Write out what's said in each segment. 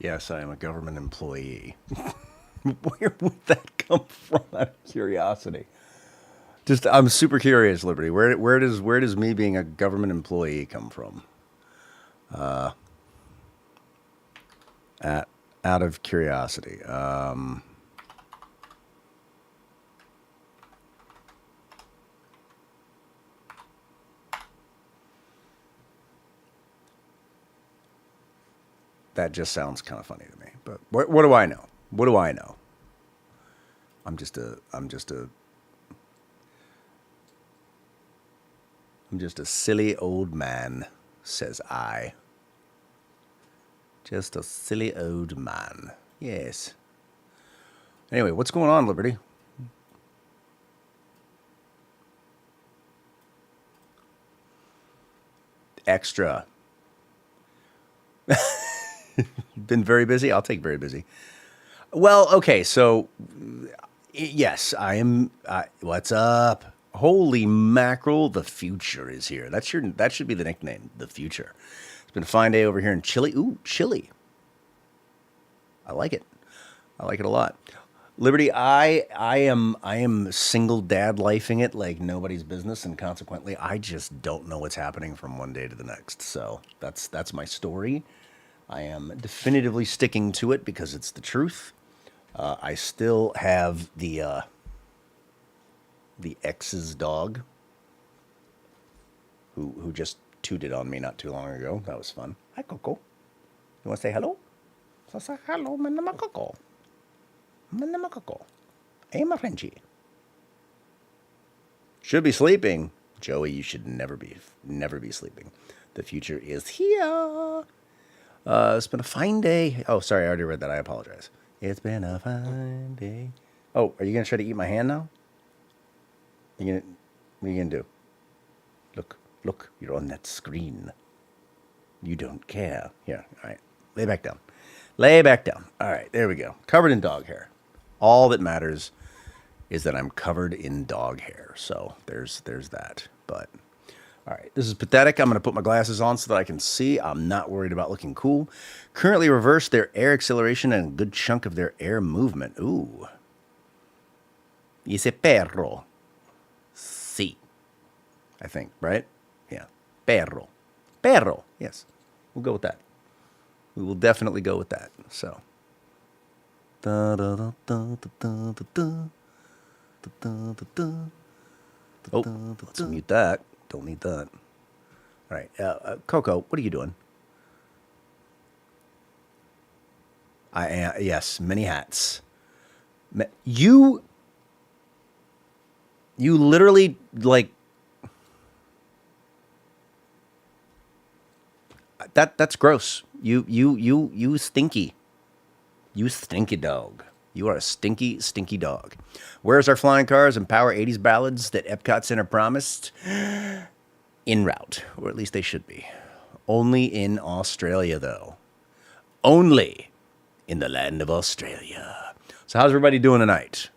Yes, I am a government employee. Where would that come from? Out of curiosity. Just, I'm super curious, Liberty. Where does me being a government employee come from? At Out of curiosity. That just sounds kind of funny to me. But what do I know? What do I know? I'm just a silly old man, says I. Just a silly old man. Yes. Anyway, what's going on, Liberty? Extra. Been very busy? I'll take very busy. Well, okay, so yes, I am. What's up? Holy mackerel! The future is here. That should be the nickname. The future. It's been a fine day over here in Chile. Ooh, Chile. I like it. I like it a lot. Liberty, I am single dad lifing it like nobody's business, and consequently, I just don't know what's happening from one day to the next. So that's my story. I am definitively sticking to it because it's the truth. I still have the ex's dog who just tooted on me not too long ago. That was fun. Hi, Coco. You want to say hello? So say hello, my name is Coco. My name is Coco. I'm a Frenchie. Should be sleeping. Joey, you should never be sleeping. The future is here. It's been a fine day. Oh, sorry, I already read that. I apologize. It's been a fine day. Oh, are you gonna try to eat my hand now? What are you gonna do? Look, you're on that screen. You don't care. Here, all right. Lay back down. Lay back down. All right, there we go. Covered in dog hair. All that matters is that I'm covered in dog hair. So there's that. But all right, this is pathetic. I'm going to put my glasses on so that I can see. I'm not worried about looking cool. Currently reverse their air acceleration and a good chunk of their air movement. Ooh. Ese perro. Sí. I think, right? Yeah. Perro. Perro. Yes. We'll go with that. We will definitely go with that. So. Da, da, da, da, da, da, da, da, da, da. Oh, let's mute that. Don't need that. All right. Coco, what are you doing? I am, yes, many hats. You literally, like, that's gross. You stinky. You stinky dog. You are a stinky, stinky dog. Where's our flying cars and power 80s ballads that Epcot Center promised? En route, or at least they should be. Only in Australia, though. Only in the land of Australia. So how's everybody doing tonight?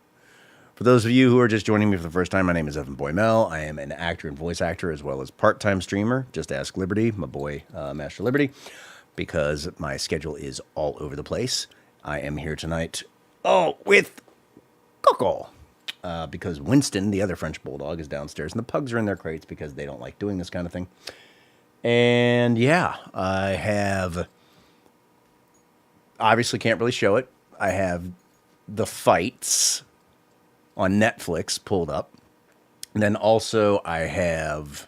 For those of you who are just joining me for the first time, my name is Evan Boymel. I am an actor and voice actor as well as part-time streamer. Just ask Liberty, my boy, Master Liberty, because my schedule is all over the place. I am here tonight, with Coco, because Winston, the other French bulldog, is downstairs, and the pugs are in their crates because they don't like doing this kind of thing. And yeah, I have, obviously can't really show it. I have the fights on Netflix pulled up. And then also I have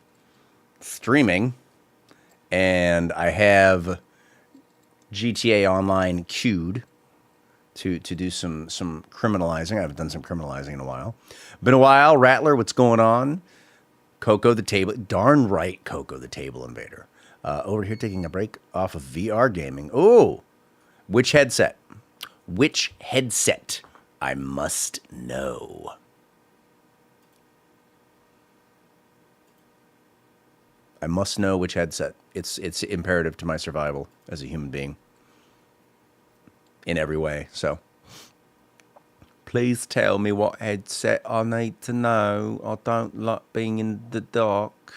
streaming, and I have GTA Online queued to do some criminalizing. I haven't done some criminalizing in a while. Been a while. Rattler, what's going on? Coco the Table. Darn right, Coco the Table Invader. Over here taking a break off of VR gaming. Oh, which headset? Which headset? I must know. I must know which headset. It's imperative to my survival as a human being in every way. So please tell me what headset I need to know. I don't like being in the dark.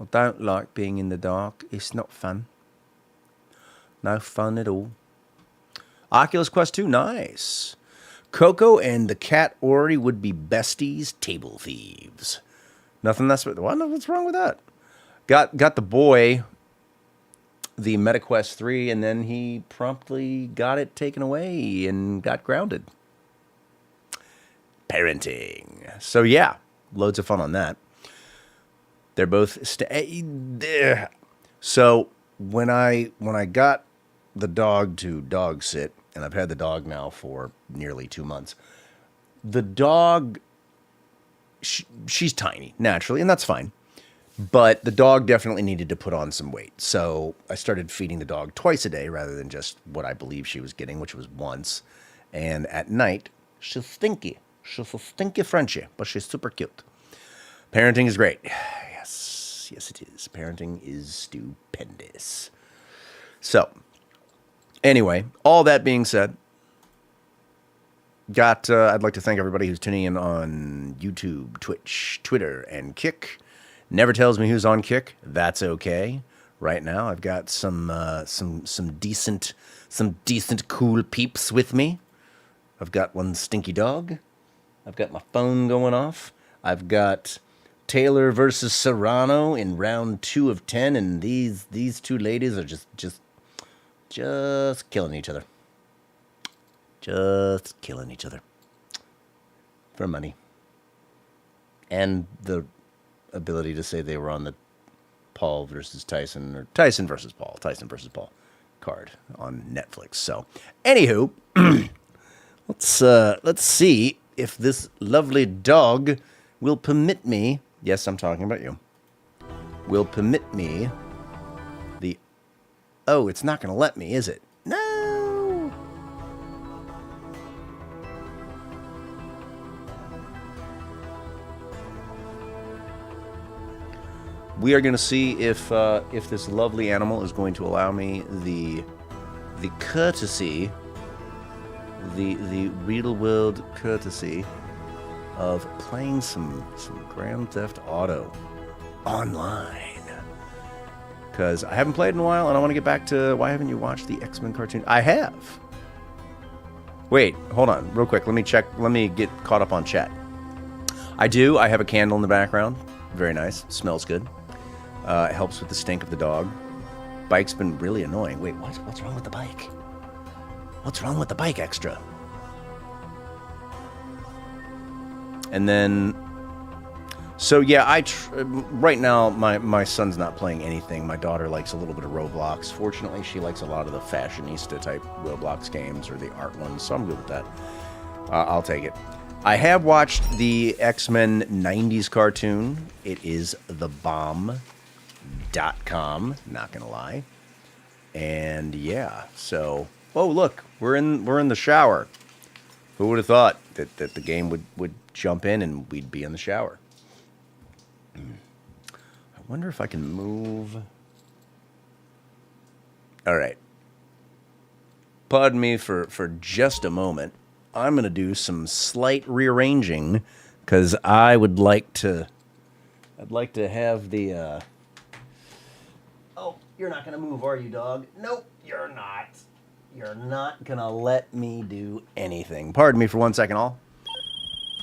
I don't like being in the dark. It's not fun. No fun at all. Oculus Quest 2, nice. Coco and the cat Ori would be besties, table thieves. Nothing that's what's wrong with that? Got the boy the MetaQuest 3, and then he promptly got it taken away and got grounded. Parenting. So yeah, loads of fun on that. They're both so when I got the dog to dog sit, and I've had the dog now for nearly 2 months. The dog, she's tiny naturally, and that's fine. But the dog definitely needed to put on some weight. So I started feeding the dog twice a day rather than just what I believe she was getting, which was once. And at night, she's stinky. She's a stinky Frenchie, but she's super cute. Parenting is great. Yes, it is. Parenting is stupendous. So, anyway, all that being said, I'd like to thank everybody who's tuning in on YouTube, Twitch, Twitter, and Kick. Never tells me who's on Kick. That's okay. Right now, I've got some decent cool peeps with me. I've got one stinky dog. I've got my phone going off. I've got Taylor versus Serrano in round 2 of 10, and these two ladies are just killing each other. Just killing each other for money and the ability to say they were on the Paul versus Tyson or Tyson versus Paul card on Netflix. So, anywho, let's see if this lovely dog will permit me. Yes, I'm talking about you. Will permit me the. Oh, it's not going to let me, is it? No. We are going to see if this lovely animal is going to allow me the courtesy, the real world courtesy of playing some Grand Theft Auto online. Because I haven't played in a while, and I want to get back to why haven't you watched the X-Men cartoon? I have. Wait, hold on, real quick. Let me check. Let me get caught up on chat. I do. I have a candle in the background. Very nice. Smells good. It helps with the stink of the dog. Bike's been really annoying. Wait, what's wrong with the bike? What's wrong with the bike, Extra? And then, so yeah, right now my son's not playing anything. My daughter likes a little bit of Roblox. Fortunately, she likes a lot of the fashionista type Roblox games or the art ones, so I'm good with that. I'll take it. I have watched the X-Men 90s cartoon. It is thebomb.com, not gonna lie. And yeah, so oh look, we're in the shower. Who would have thought that the game would jump in and we'd be in the shower? I wonder if I can move. All right. Pardon me for just a moment. I'm going to do some slight rearranging because I'd like to have the, Oh, you're not going to move, are you, dog? Nope, you're not. You're not going to let me do anything. Pardon me for 1 second, all.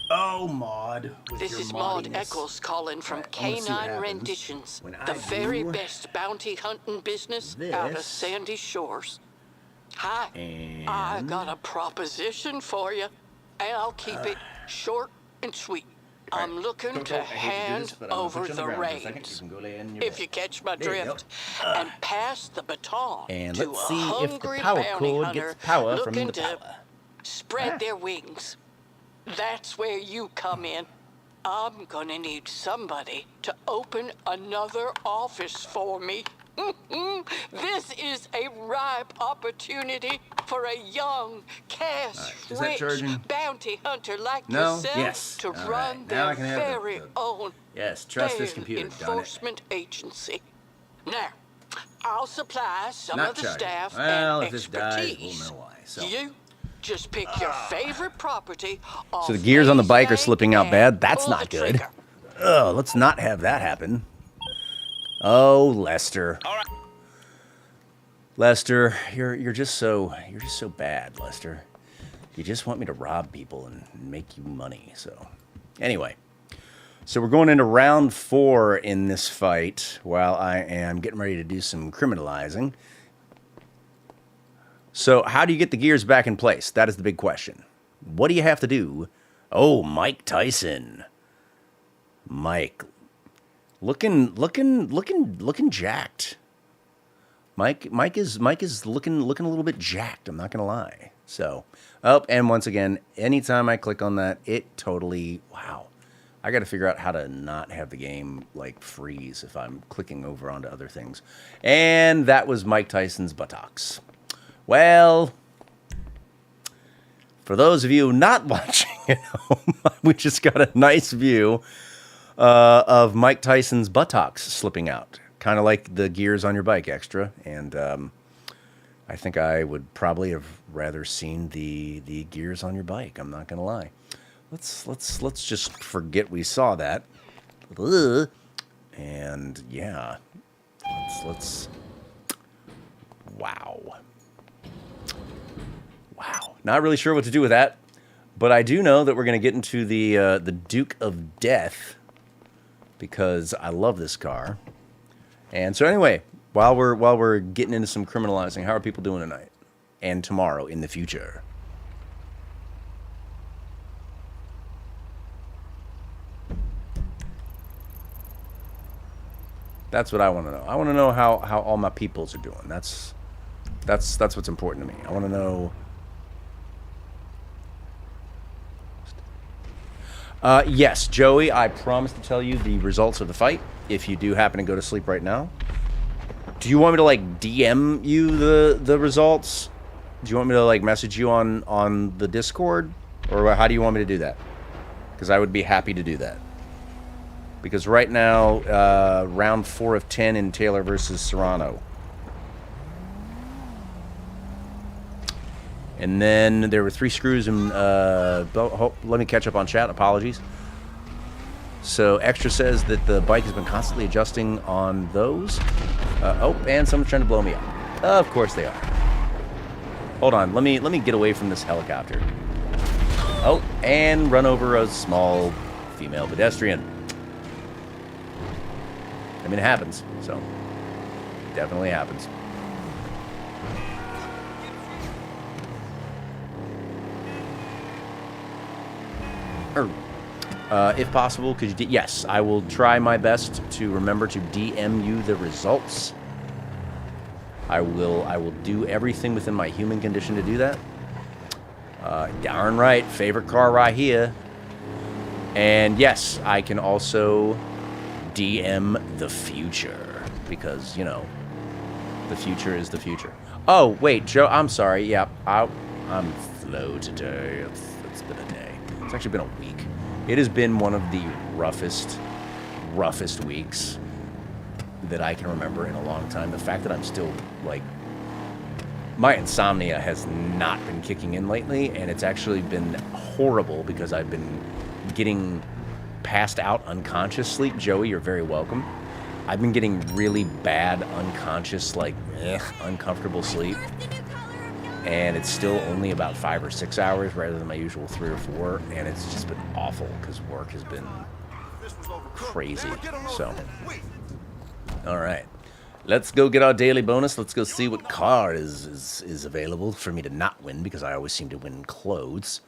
Oh, Maud. This is Maud Eccles calling from Canine Renditions, the very best bounty hunting business out of Sandy Shores. Hi, I got a proposition for you, and I'll keep it short and sweet. I'm looking to hand over the reins, if you catch my drift, and pass the baton to a hungry bounty hunter looking to spread their wings. That's where you come in. I'm gonna need somebody to open another office for me. This is a ripe opportunity for a young, cash-rich bounty hunter like yourself to run their very own trust this computer, enforcement agency. Now, I'll supply some of the staff and expertise. We'll know why. So. You just pick your favorite property. So the gears on the bike are slipping out bad. That's not good. Oh, let's not have that happen. Oh, Lester. All right. Lester, you're just so bad, Lester. You just want me to rob people and make you money. So, anyway, so we're going into round 4 in this fight while I am getting ready to do some criminalizing. So, how do you get the gears back in place? That is the big question. What do you have to do? Oh, Mike Tyson. Mike, looking jacked. Mike is looking a little bit jacked. I'm not gonna lie. So, and once again, anytime I click on that, it totally, wow. I got to figure out how to not have the game like freeze if I'm clicking over onto other things. And that was Mike Tyson's buttocks. Well, for those of you not watching at home, we just got a nice view of Mike Tyson's buttocks slipping out. Kind of like the gears on your bike extra. And I think I would probably have rather seen the gears on your bike. I'm not going to lie. Let's just forget we saw that. Ugh. And yeah, let's. Wow. Not really sure what to do with that, but I do know that we're going to get into the Duke of Death because I love this car. And so anyway, while we're getting into some criminalizing, how are people doing tonight and tomorrow in the future? That's what I want to know. I want to know how all my peoples are doing. That's what's important to me. I want to know. Yes, Joey, I promise to tell you the results of the fight if you do happen to go to sleep right now. Do you want me to like DM you the results? Do you want me to like message you on the Discord, or how do you want me to do that? Because I would be happy to do that. Because right now, round 4 of 10 in Taylor versus Serrano. And then there were 3 screws and let me catch up on chat. Apologies. So Extra says that the bike has been constantly adjusting on those. And someone's trying to blow me up. Of course they are. Hold on. Let me get away from this helicopter. Oh, and run over a small female pedestrian. I mean, it happens. So definitely happens. If possible, could you... Yes, I will try my best to remember to DM you the results. I will do everything within my human condition to do that. Darn right, favorite car right here. And yes, I can also DM the future because, you know, the future is the future. Oh, wait, Joe, I'm sorry. Yeah, I'm slow today. It's been a day. It's actually been a week. It has been one of the roughest weeks that I can remember in a long time. The fact that I'm still, like, my insomnia has not been kicking in lately, and it's actually been horrible because I've been getting passed out unconscious sleep. Joey, you're very welcome. I've been getting really bad unconscious, like, uncomfortable sleep. And it's still only about 5 or 6 hours rather than my usual 3 or 4. And it's just been awful because work has been crazy. So, all right. Let's go get our daily bonus. Let's go see what car is available for me to not win because I always seem to win clothes.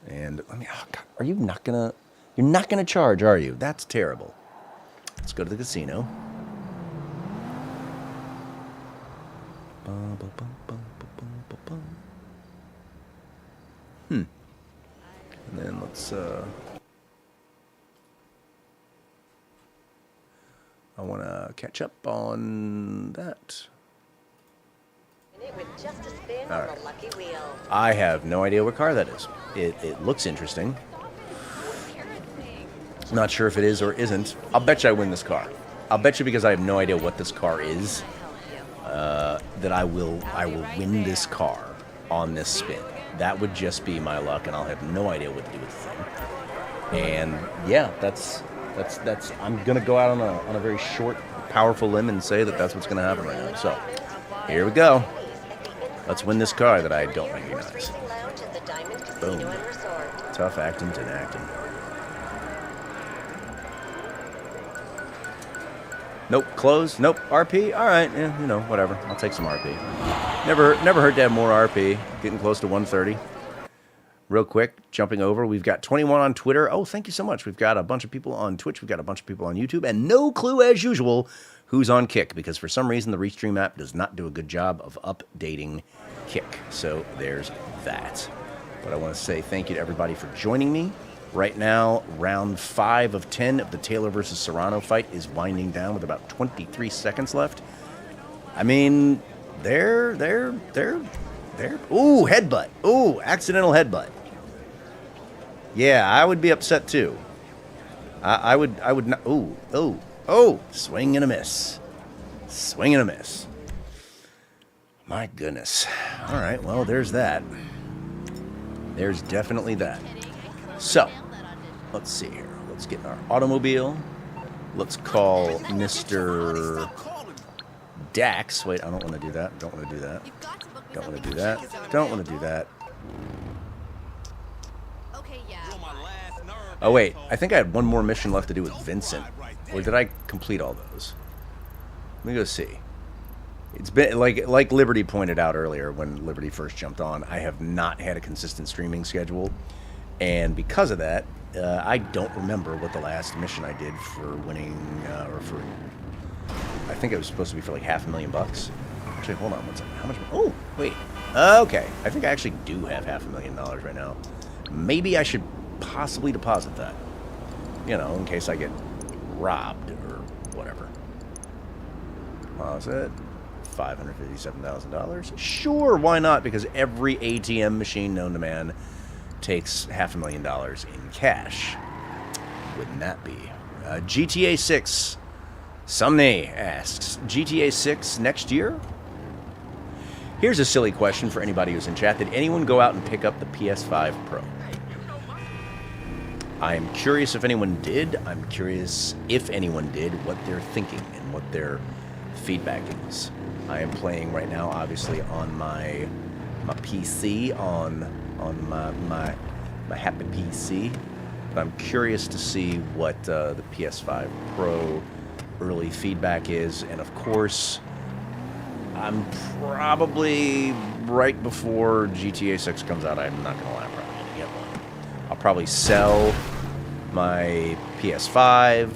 And let me, oh God, are you not gonna, you're not gonna charge, are you? That's terrible. Let's go to the casino. And then let's, I want to catch up on that. All right. I have no idea what car that is. It looks interesting. Not sure if it is or isn't. I'll bet you I win this car. I'll bet you because I have no idea what this car is, that I will win this car on this spin. That would just be my luck, and I'll have no idea what to do with the thing. And yeah, that's. I'm gonna go out on a very short, powerful limb and say that that's what's gonna happen right now. So, Here we go. Let's win this car that I don't recognize. Boom. Tough acting to acting. Nope, close. Nope, RP. All right, yeah, you know, whatever. I'll take some RP. Never hurt to have more RP. Getting close to 130. Real quick, jumping over, we've got 21 on Twitter. Oh, thank you so much. We've got a bunch of people on Twitch. We've got a bunch of people on YouTube. And no clue, as usual, who's on Kick. Because for some reason, the Restream app does not do a good job of updating Kick. So there's that. But I want to say thank you to everybody for joining me. Right now, round 5 of 10 of the Taylor versus Serrano fight is winding down with about 23 seconds left. I mean, they're... Ooh, headbutt. Ooh, accidental headbutt. Yeah, I would be upset too. I would not. Oh, swing and a miss. Swing and a miss. My goodness. All right, well, there's that. There's definitely that. So, let's see here. Let's get in our automobile. Let's call Mr. Dax. Wait, I don't want to do that. Don't want to do that. Don't want to do that. Don't want to do that. Oh, wait. I think I had one more mission left to do with Vincent. Or did I complete all those? Let me go see. It's been, like Liberty pointed out earlier when Liberty first jumped on, I have not had a consistent streaming schedule. And because of that, I don't remember what the last mission I did for winning, or for... I think it was supposed to be for like $500,000. Actually, hold on one second. How much? Oh, wait. Okay. I think I actually do have $500,000 right now. Maybe I should possibly deposit that. You know, in case I get robbed or whatever. Deposit. $557,000. Sure, why not? Because every ATM machine known to man takes $500,000 in cash. Wouldn't that be? GTA 6. Somney asks, GTA 6 next year? Here's a silly question for anybody who's in chat. Did anyone go out and pick up the PS5 Pro? I'm curious if anyone did. I'm curious if anyone did, what they're thinking and what their feedback is. I am playing right now, obviously, on my PC, on my happy PC. But I'm curious to see what the PS5 Pro early feedback is, and of course, I'm probably right before GTA 6 comes out. I'm not gonna lie, I'm probably gonna get one. I'll probably sell my PS5,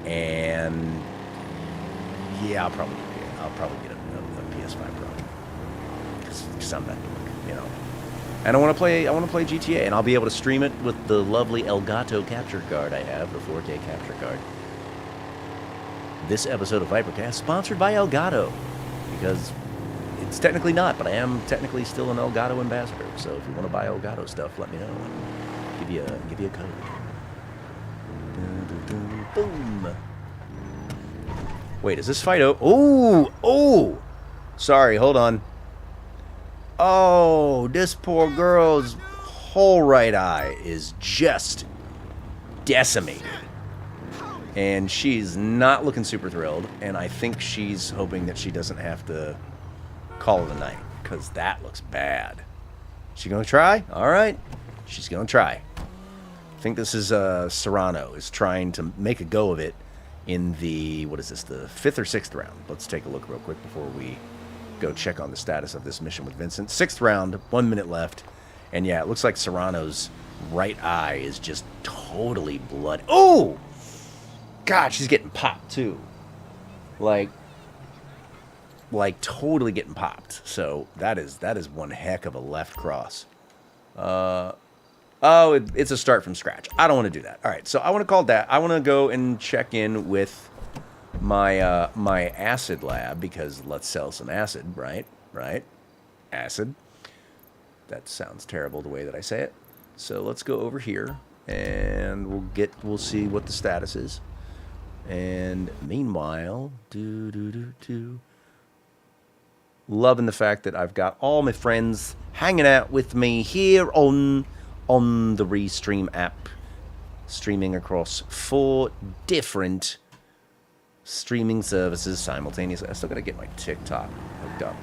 and yeah, I'll probably get a PS5 Pro because I'm not doing it, you know. And I want to play GTA, and I'll be able to stream it with the lovely Elgato capture card I have, the 4K capture card. This episode of ViperCast sponsored by Elgato, because it's technically not, but I am technically still an Elgato ambassador. So if you want to buy Elgato stuff, let me know. And give you a code. Boom. Wait, is this fight over? Oh! Sorry, hold on. Oh, this poor girl's whole right eye is just decimated. And she's not looking super thrilled, and I think she's hoping that she doesn't have to call it a night, because that looks bad. She gonna try? All right, she's gonna try. I think this is Serrano is trying to make a go of it in the, what is this, the 5th or 6th round. Let's take a look real quick before we go check on the status of this mission with Vincent. 6th round, 1 minute left, and yeah, it looks like Serrano's right eye is just totally bloody. Oh! God, she's getting popped too. Like totally getting popped. So that is one heck of a left cross. It's a start from scratch. I don't want to do that. All right, so I want to call that. I want to go and check in with my my acid lab, because let's sell some acid, right? Acid. That sounds terrible the way that I say it. So let's go over here and we'll see what the status is. And meanwhile, loving the fact that I've got all my friends hanging out with me here on the Restream app, streaming across 4 different streaming services simultaneously. I still gotta get my TikTok hooked up.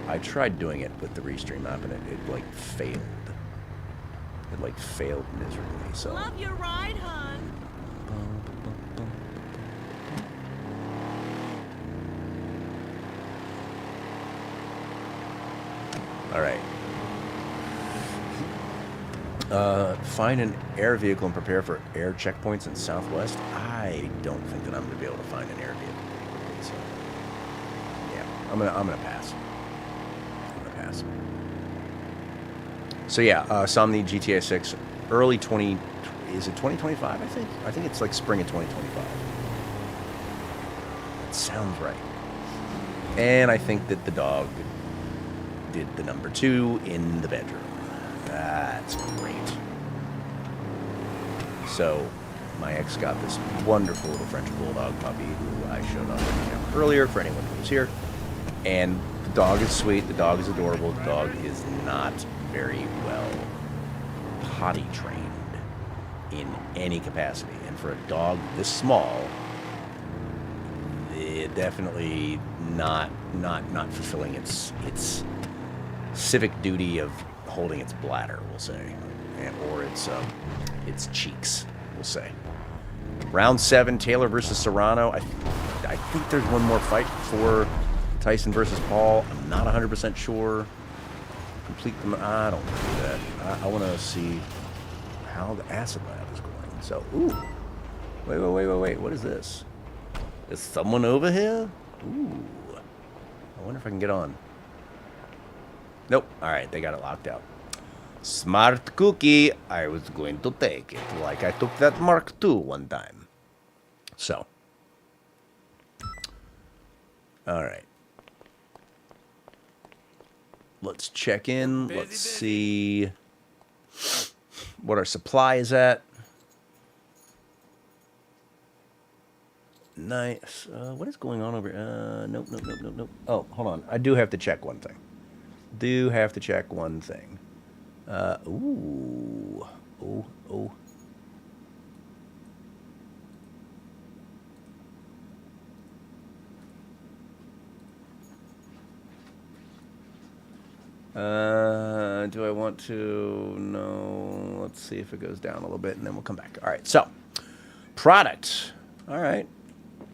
I tried doing it with the Restream app, and it like failed. It like failed miserably. So. Love your ride, hon. All right. Find an air vehicle and prepare for air checkpoints in Southwest. I don't think that I'm gonna be able to find an air vehicle pretty quickly. So, yeah, I'm gonna pass. I'm gonna pass. So yeah, Somni GTA 6, early 20. Is it 2025? I think it's like spring of 2025. That sounds right. And I think that the dog did the number 2 in the bedroom. That's great. So, my ex got this wonderful little French bulldog puppy who I showed off on camera earlier for anyone who was here. And the dog is sweet. The dog is adorable. The dog is not very well potty trained in any capacity. And for a dog this small, it definitely not fulfilling its civic duty of holding its bladder, we'll say, or its cheeks, we'll say. Round 7, Taylor versus Serrano. I think there's one more fight for Tyson versus Paul. I'm not 100% sure. Complete them. I don't want to do that. I want to see how the acid lab is going. So, ooh, wait. What is this? Is someone over here? Ooh, I wonder if I can get on. Nope. All right, they got it locked out. Smart cookie. I was going to take it, like I took that Mark II one time. So, all right. Let's check in. Let's see what our supply is at. Nice. What is going on over here? Nope. Oh, hold on. I do have to check one thing. Ooh. Oh. Do I want to? No. Let's see if it goes down a little bit, and then we'll come back. All right. So, product. All right.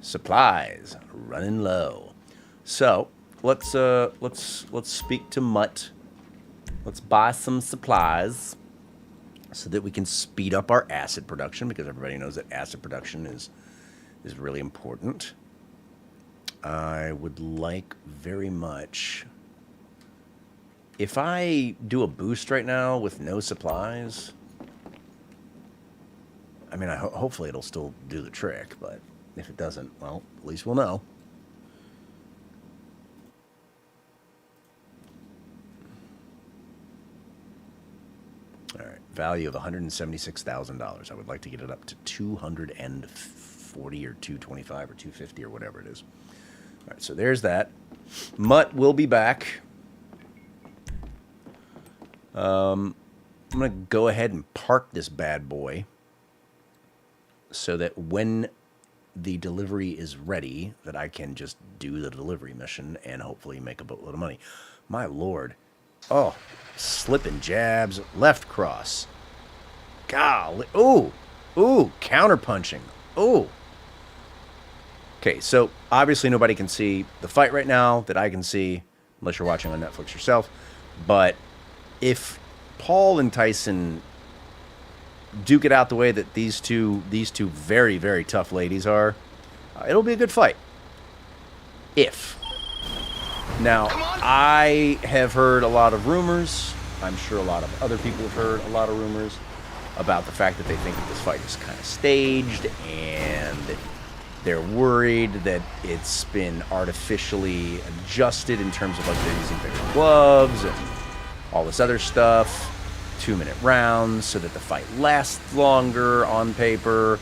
Supplies running low. So let's speak to Mutt. Let's buy some supplies so that we can speed up our acid production, because everybody knows that acid production is really important. I would like very much, if I do a boost right now with no supplies, I mean, hopefully it'll still do the trick, but if it doesn't, well, at least we'll know. All right, value of $176,000. I would like to get it up to 240 or 225 or 250 or whatever it is. All right, so there's that. Mutt will be back. I'm going to go ahead and park this bad boy so that when the delivery is ready, that I can just do the delivery mission and hopefully make a boatload of money. My Lord. Oh, slipping jabs, left cross. Golly. Ooh, counterpunching. Ooh. Okay, so obviously nobody can see the fight right now that I can see, unless you're watching on Netflix yourself. But if Paul and Tyson duke it out the way that these two very, very tough ladies are, it'll be a good fight. Now, I have heard a lot of rumors. I'm sure a lot of other people have heard a lot of rumors about the fact that they think that this fight is kind of staged, and they're worried that it's been artificially adjusted in terms of like they're using bigger gloves and all this other stuff. 2-minute rounds so that the fight lasts longer on paper.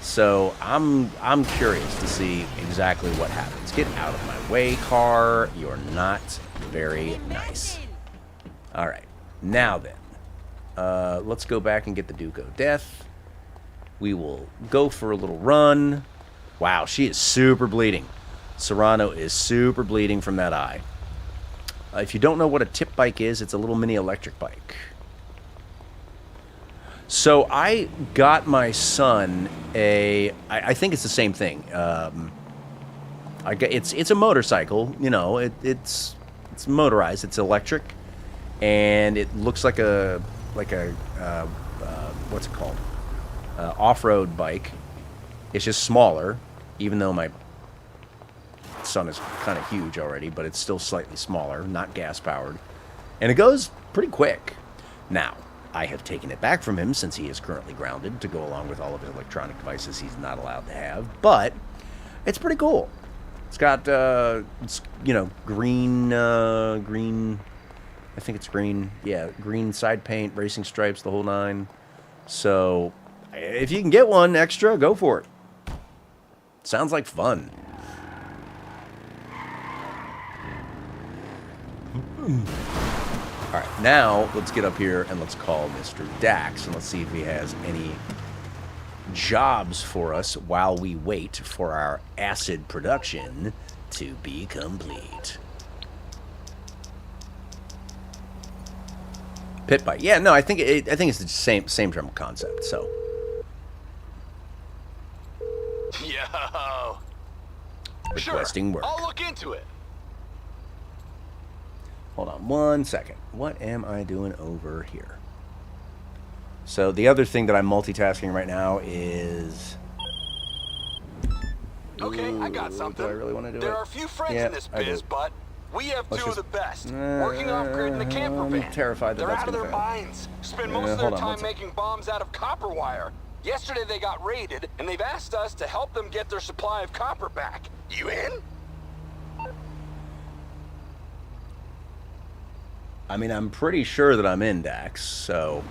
So I'm curious to see exactly what happens. Get out of my way, car. You're not very nice. All right. Now then, let's go back and get the Duke of Death. We will go for a little run. Wow, she is super bleeding. Serrano is super bleeding from that eye. If you don't know what a tip bike is, it's a little mini electric bike. So I got my son I think it's the same thing. It's a motorcycle. You know, it's motorized. It's electric, and it looks like a what's it called? Off-road bike. It's just smaller, even though my son is kind of huge already, but it's still slightly smaller, not gas-powered. And it goes pretty quick. Now, I have taken it back from him since he is currently grounded to go along with all of his electronic devices he's not allowed to have, but it's pretty cool. It's got, green, I think it's green, yeah, green side paint, racing stripes, the whole nine. So, if you can get one extra, go for it. Sounds like fun. All right, now let's get up here and let's call Mr. Dax and let's see if he has any jobs for us while we wait for our acid production to be complete. Pit bike, yeah, no, I think it's the same general concept. So, yo, requesting work. I'll look into it. Hold on 1 second. What am I doing over here? So the other thing that I'm multitasking right now is... Okay, I got something. Do I really want to do there it? are a few friends Yeah, in this I biz, do. but we have Let's two just- of the best. Working off-grid in the camper I'm van. terrified that They're that's out of gonna their fail. minds. Spend most of hold their on, one time sec. making bombs out of copper wire. Yesterday they got raided, and they've asked us to help them get their supply of copper back. You in? I mean, I'm pretty sure that I'm in, Dax, so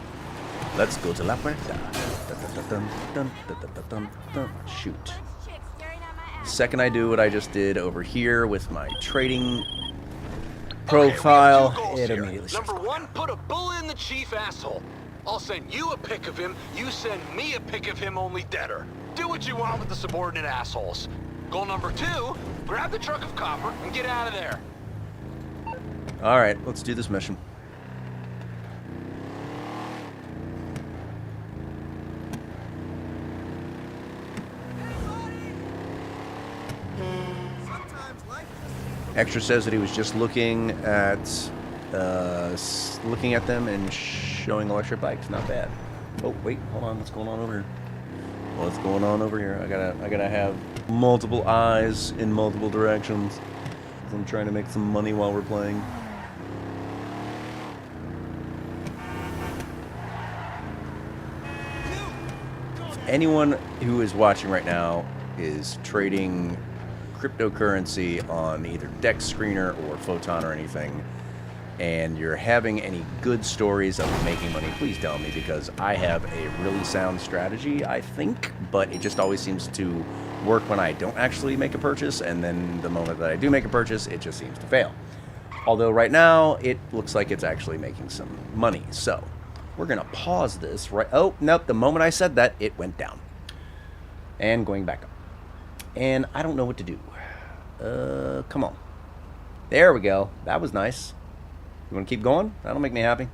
let's go to La Puerta. Shoot. Second I do what I just did over here with my trading profile, Okay, we have two goals it here. immediately starts Number going one, put a bullet in the chief asshole. I'll send you a pic of him, you send me a pic of him, only deader. Do what you want with the subordinate assholes. Goal number two, grab the truck of copper and get out of there. All right, let's do this mission. Extra says that he was just looking at them and showing electric bikes. Not bad. Oh wait, hold on. What's going on over here? What's going on over here? I gotta have multiple eyes in multiple directions. I'm trying to make some money while we're playing. Anyone who is watching right now is trading cryptocurrency on either Dex Screener or Photon or anything, and you're having any good stories of making money, please tell me, because I have a really sound strategy, I think, but it just always seems to work when I don't actually make a purchase, and then the moment that I do make a purchase, it just seems to fail. Although right now, it looks like it's actually making some money. So, we're going to pause this right... Oh, nope, the moment I said that, it went down. And going back up. And I don't know what to do. Come on. There we go. That was nice. You want to keep going? That'll make me happy.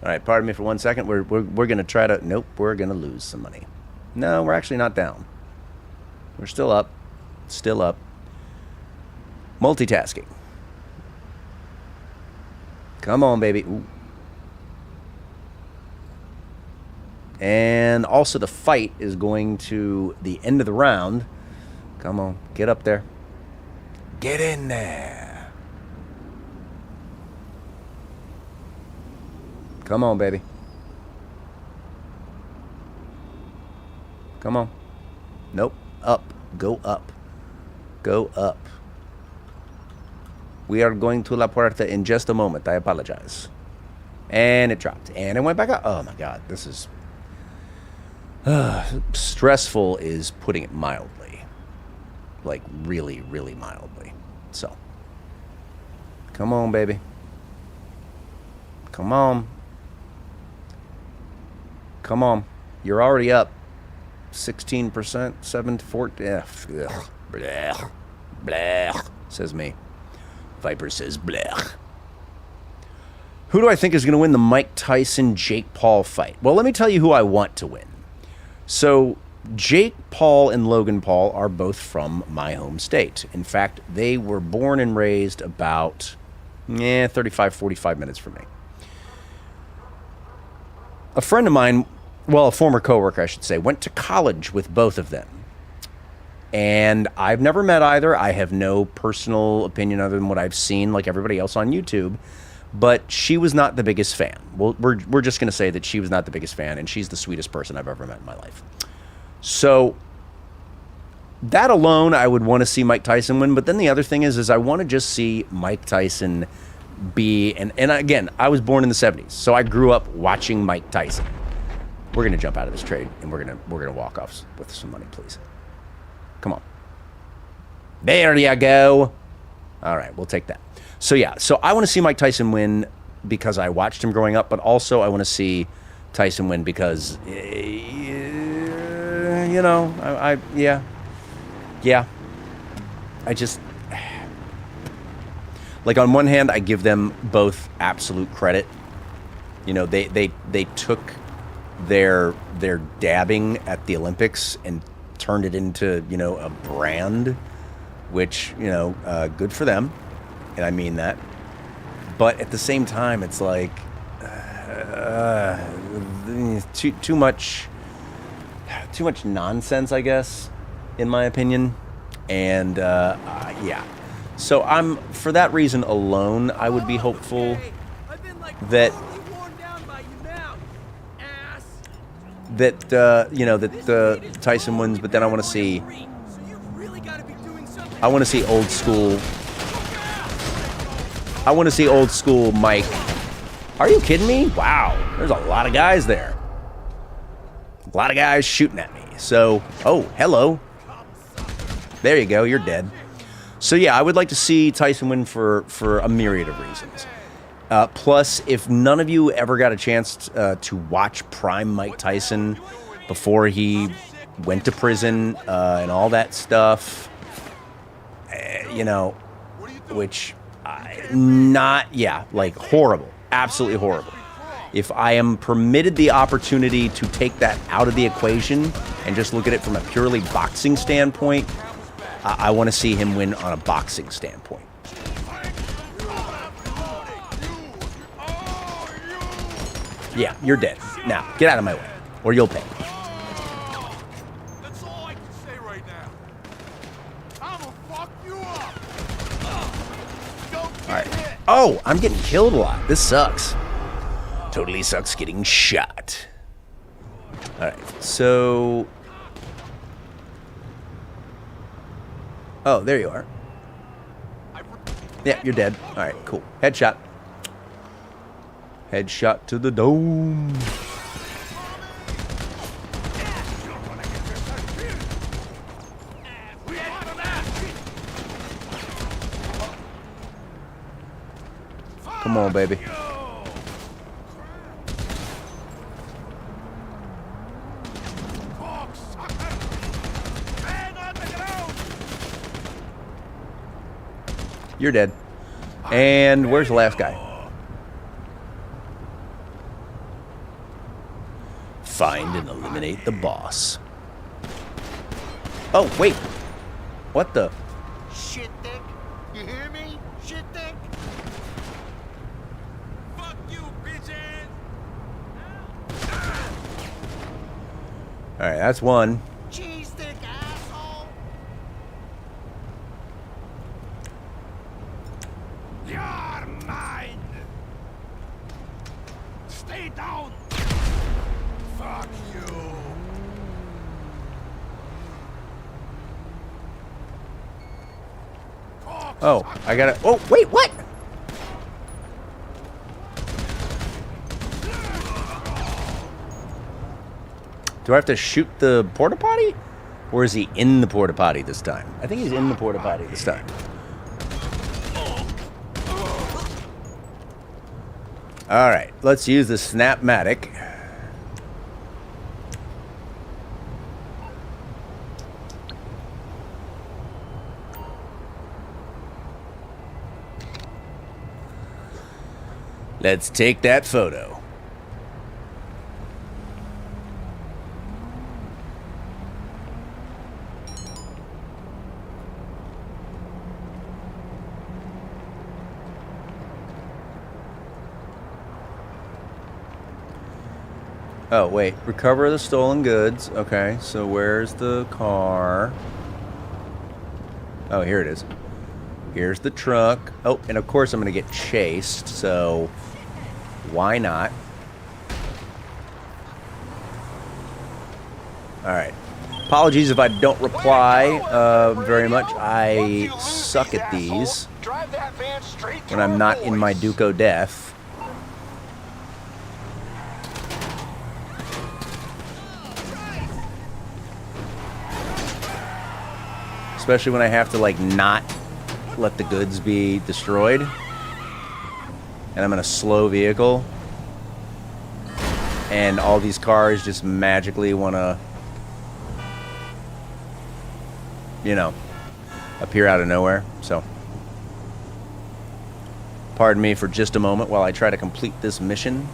All right, pardon me for 1 second. We're going to try to... Nope, we're going to lose some money. No, we're actually not down. We're still up. Still up. Multitasking. Come on, baby. Ooh. And also the fight is going to the end of the round. Come on, get up there. Get in there. Come on, baby. Come on. Nope. Up. Go up. Go up. We are going to La Puerta in just a moment. I apologize. And it dropped. And it went back up. Oh, my God. This is... stressful is putting it mildly. Like, really, really mildly. So. Come on, baby. Come on. Come on. You're already up. 16%, 7 to 4. Ugh, blech, blech, says me. Viper says blech. Who do I think is going to win the Mike Tyson-Jake Paul fight? Well, let me tell you who I want to win. So, Jake Paul and Logan Paul are both from my home state. In fact, they were born and raised about 35, 45 minutes from me. A friend of mine, well, a former coworker, I should say, went to college with both of them. And I've never met either. I have no personal opinion other than what I've seen, like everybody else on YouTube. But she was not the biggest fan. Well, we're just going to say that she was not the biggest fan, and she's the sweetest person I've ever met in my life. So that alone, I would want to see Mike Tyson win. But then the other thing is I want to just see Mike Tyson be, and again, I was born in the 70s, so I grew up watching Mike Tyson. We're going to jump out of this trade, and we're gonna walk off with some money, please. Come on. There you go. All right, we'll take that. So yeah, so I want to see Mike Tyson win because I watched him growing up, but also I want to see Tyson win because, you know, I just, like, on one hand, I give them both absolute credit. You know, they took their dabbing at the Olympics and turned it into, you know, a brand, which, you know, good for them. And I mean that. But at the same time, it's like too much nonsense, I guess, in my opinion. And yeah. So for that reason alone, I would be hopeful that you know, that Tyson wins. But then I want to see old school. I want to see old school Mike. Are you kidding me? Wow, there's a lot of guys there. A lot of guys shooting at me. So, oh, hello. There you go, you're dead. So yeah, I would like to see Tyson win for a myriad of reasons. Plus, if none of you ever got a chance to watch prime Mike Tyson before he went to prison and all that stuff, you know, which... like horrible, absolutely horrible. If I am permitted the opportunity to take that out of the equation and just look at it from a purely boxing standpoint, I want to see him win on a boxing standpoint. Yeah, you're dead. Now, get out of my way, or you'll pay. That's all I can say right now. I'ma fuck you up. All right. Oh, I'm getting killed a lot. This sucks. Totally sucks getting shot. All right. So. Oh, there you are. Yeah, you're dead. All right, cool. Headshot. Headshot to the dome. Come on, baby. You're dead. And where's the last guy? Find and eliminate the boss. Oh, wait. What the? Shit dick. You hear me? Shit dick. Fuck you, bitches. All right, that's one. Cheese dick, asshole. You're mine. Stay down. Fuck you. Oh, I gotta. Oh, wait, what? Do I have to shoot the porta potty? Or is he in the porta potty this time? I think he's in the porta potty this time. All right, let's use the Snapmatic. Let's take that photo. Oh, wait. Recover the stolen goods. Okay, so where's the car? Oh, here it is. Here's the truck. Oh, and of course I'm going to get chased, so why not? Alright. Apologies if I don't reply very much. I suck at these when I'm not in my Duco death. Especially when I have to, like, not let the goods be destroyed. And I'm in a slow vehicle. And all these cars just magically want to, you know, appear out of nowhere. So, pardon me for just a moment while I try to complete this mission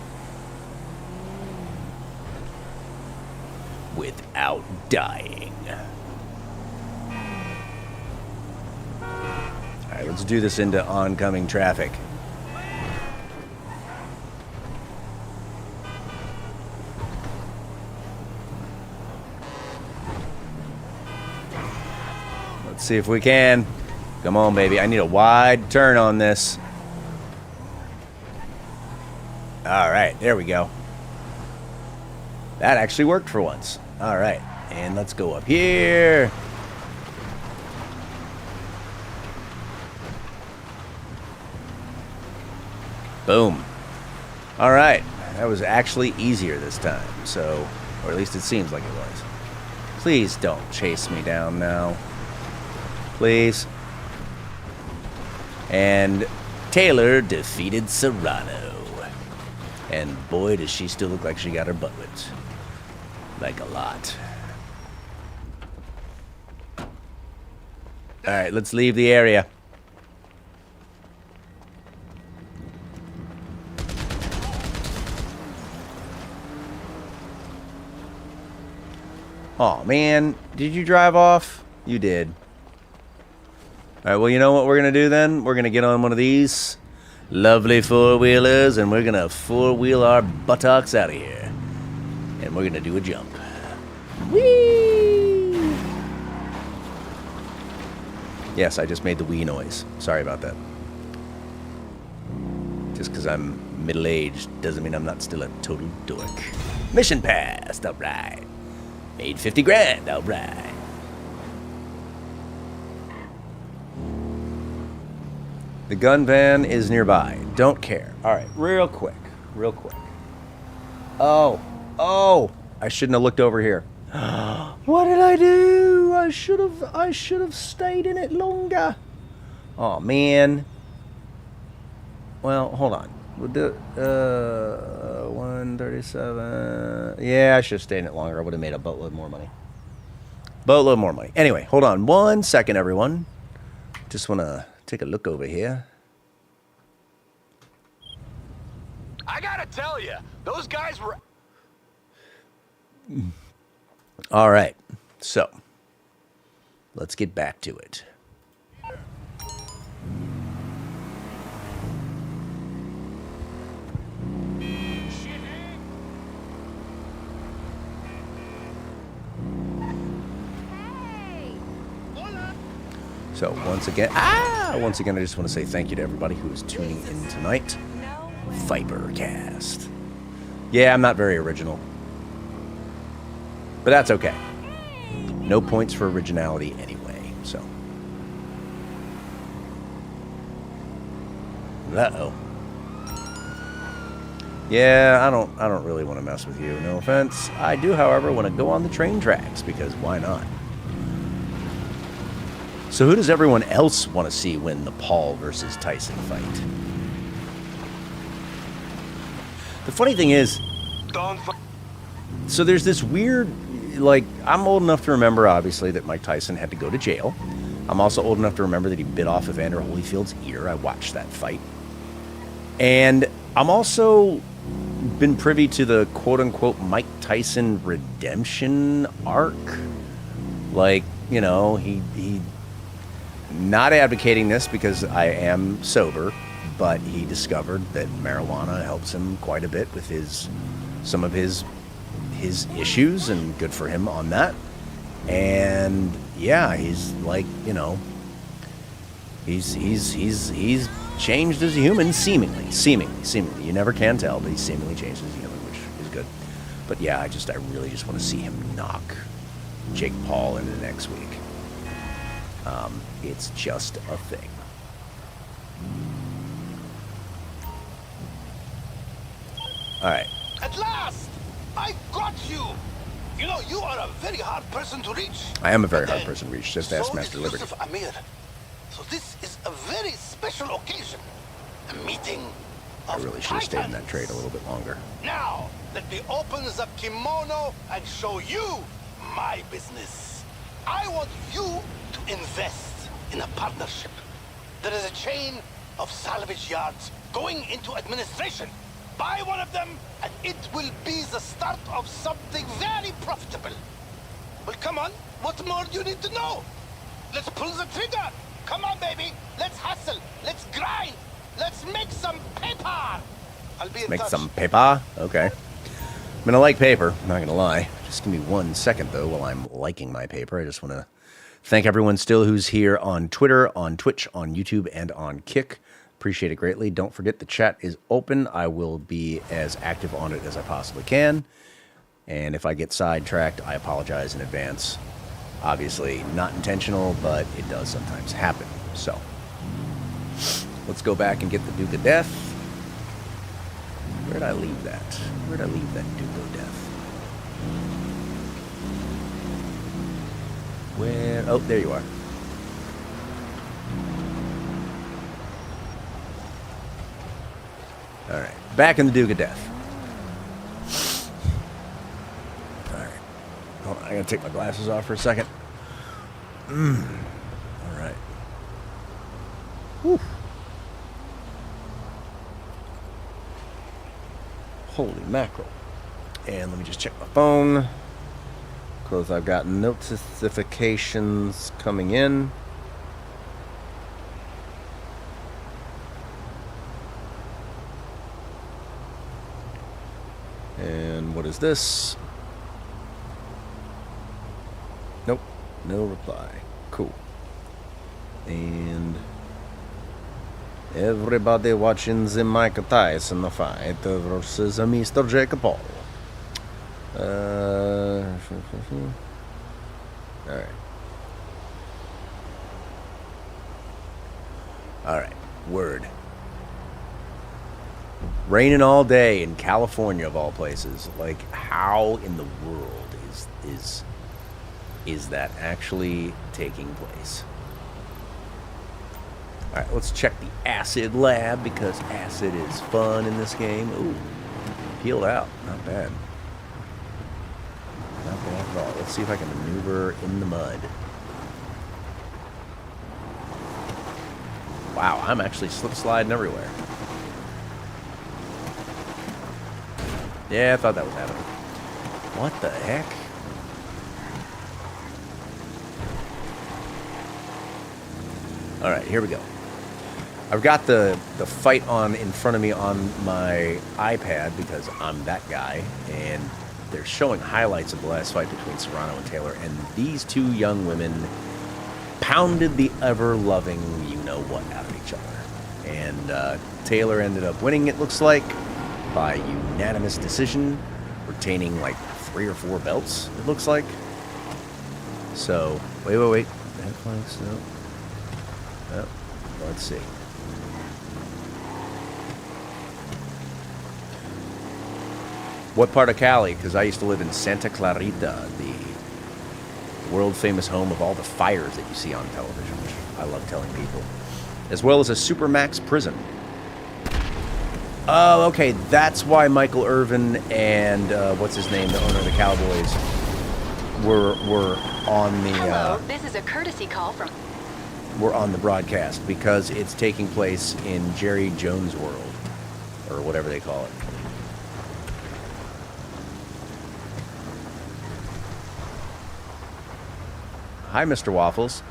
without dying. Alright, let's do this into oncoming traffic. Let's see if we can. Come on, baby. I need a wide turn on this. Alright, there we go. That actually worked for once. Alright, and let's go up here. Boom. Alright, that was actually easier this time, so, or at least it seems like it was. Please don't chase me down now. Please. And Taylor defeated Serrano. And boy, does she still look like she got her butt whipped. Like a lot. Alright, let's leave the area. Oh man, did you drive off? You did. Alright, well, you know what we're going to do then? We're going to get on one of these lovely four-wheelers, and we're going to four-wheel our buttocks out of here. And we're going to do a jump. Whee! Yes, I just made the wee noise. Sorry about that. Just because I'm middle-aged doesn't mean I'm not still a total dork. Mission passed, alright. Made 50 grand, alright. The gun van is nearby. Don't care. Alright, real quick. Real quick. Oh. I shouldn't have looked over here. What did I do? I should have stayed in it longer. Oh man. Well, hold on. We'll do 137. Yeah, I should have stayed in it longer. I would have made a boatload more money. Boatload more money. Anyway, hold on 1 second, everyone. Just want to take a look over here. I gotta tell you, those guys were... All right, so let's get back to it. So once again, I just want to say thank you to everybody who is tuning in tonight. ViperCast. Yeah, I'm not very original. But that's okay. No points for originality anyway, so. Uh-oh. Yeah, I don't really want to mess with you, no offense. I do, however, want to go on the train tracks, because why not? So who does everyone else want to see win the Paul versus Tyson fight? The funny thing is, so there's this weird, like, I'm old enough to remember, obviously, that Mike Tyson had to go to jail. I'm also old enough to remember that he bit off Evander Holyfield's ear. I watched that fight. And I'm also been privy to the quote-unquote Mike Tyson redemption arc. Like, you know, he not advocating this because I am sober, but he discovered that marijuana helps him quite a bit with some of his issues, and good for him on that. And yeah, he's like, you know, he's changed as a human, seemingly. You never can tell, but he's seemingly changed as a human, which is good. But yeah, I really just want to see him knock Jake Paul into next week. It's just a thing. All right. At last! I got you! You know, you are a very hard person to reach. I am a very hard person to reach. Just ask Master So is Liberty. Yusuf Amir. So this is a very special occasion. A meeting I of really should have stayed in that titans. trade a little bit longer. Now, let me open the kimono and show you my business. I want you to invest in a partnership. There is a chain of salvage yards going into administration. Buy one of them, and it will be the start of something very profitable. Well, come on. What more do you need to know? Let's pull the trigger. Come on, baby. Let's hustle. Let's grind. Let's make some paper. I'll be in Make touch. some paper? Okay. I mean, I like paper, I'm not going to lie. Just give me 1 second, though, while I'm liking my paper. I just want to thank everyone still who's here on Twitter, on Twitch, on YouTube, and on Kick. Appreciate it greatly. Don't forget the chat is open. I will be as active on it as I possibly can. And if I get sidetracked, I apologize in advance. Obviously, not intentional, but it does sometimes happen. So, let's go back and get the Duke of Death. Where did I leave that? Where did I leave that Duke of Death? Where? Oh, there you are. All right, back in the Duke of Death. All right, hold on, I gotta take my glasses off for a second. All right. Whew. Holy mackerel. And let me just check my phone, because I've got notifications coming in. And what is this? Nope, no reply. Cool. And everybody watching the Mike Tyson fight versus Mr. Jake Paul. Alright. Alright, word. Raining all day in California, of all places. Like, how in the world is that actually taking place? All right, let's check the acid lab, because acid is fun in this game. Ooh, peeled out. Not bad. Not bad at all. Let's see if I can maneuver in the mud. Wow, I'm actually slip sliding everywhere. Yeah, I thought that was happening. What the heck? All right, here we go. I've got the fight on in front of me on my iPad because I'm that guy, and they're showing highlights of the last fight between Serrano and Taylor, and these two young women pounded the ever-loving you-know-what out of each other. And Taylor ended up winning, it looks like, by unanimous decision, retaining like 3 or 4 belts, it looks like. So, wait. Headphones, no. Oh, let's see. What part of Cali? Because I used to live in Santa Clarita, the world-famous home of all the fires that you see on television, which I love telling people. As well as a Supermax prison. Oh, okay, that's why Michael Irvin and, what's his name, the owner of the Cowboys, were on the... Hello, this is a courtesy call from... We're on the broadcast, because it's taking place in Jerry Jones' world. or whatever they call it. Hi, Mr. Waffles.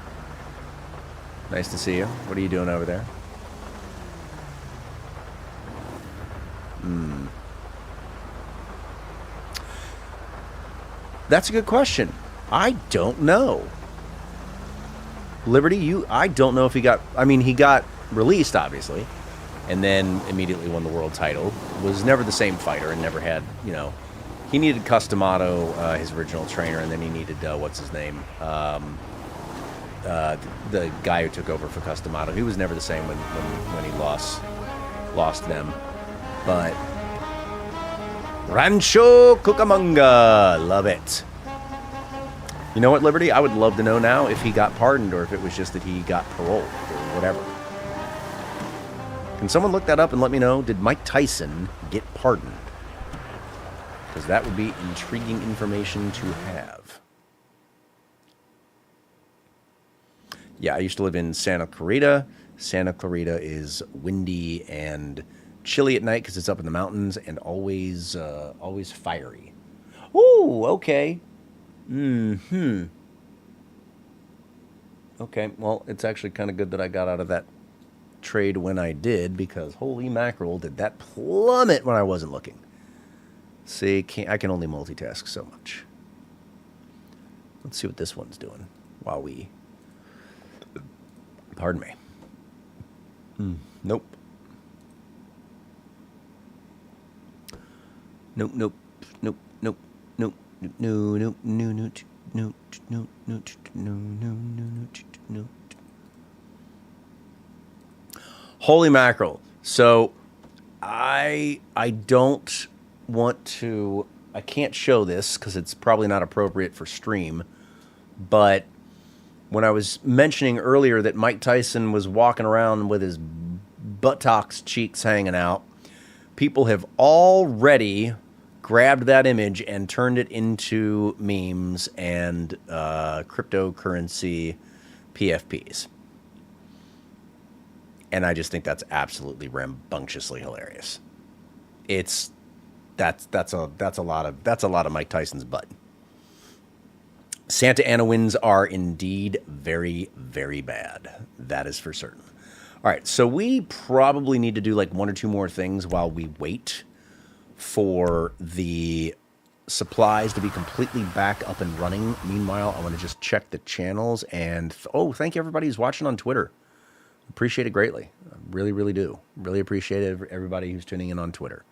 Nice to see you. What are you doing over there? That's a good question. I don't know. Liberty, I don't know if he got... I mean, he got released, obviously, and then immediately won the world title. Was never the same fighter and never had, you know... He needed Customato, his original trainer, and then he needed, what's his name? The guy who took over for Customato. He was never the same when he lost them. But... Rancho Cucamonga! Love it. You know what, Liberty? I would love to know now if he got pardoned or if it was just that he got paroled or whatever. Can someone look that up and let me know? Did Mike Tyson get pardoned? Because that would be intriguing information to have. Yeah, I used to live in Santa Clarita. Santa Clarita is windy and chilly at night because it's up in the mountains and always fiery. Ooh, okay. Okay, well, it's actually kind of good that I got out of that trade when I did, because holy mackerel, did that plummet when I wasn't looking. See, I can only multitask so much. Let's see what this one's doing while we... Pardon me. Nope. Nope, nope, nope, nope, nope, no, nope, no, no, no, no, no, no, no, no. Holy mackerel. So, I don't want to... I can't show this because it's probably not appropriate for stream, but when I was mentioning earlier that Mike Tyson was walking around with his buttocks cheeks hanging out, people have already grabbed that image and turned it into memes and cryptocurrency PFPs. And I just think that's absolutely rambunctiously hilarious. That's a lot of Mike Tyson's butt. Santa Ana winds are indeed very, very bad. That is for certain. All right, so we probably need to do like one or two more things while we wait for the supplies to be completely back up and running. Meanwhile, I want to just check the channels and... Oh, thank you everybody who's watching on Twitter. Appreciate it greatly. I really, really do. Really appreciate everybody who's tuning in on Twitter.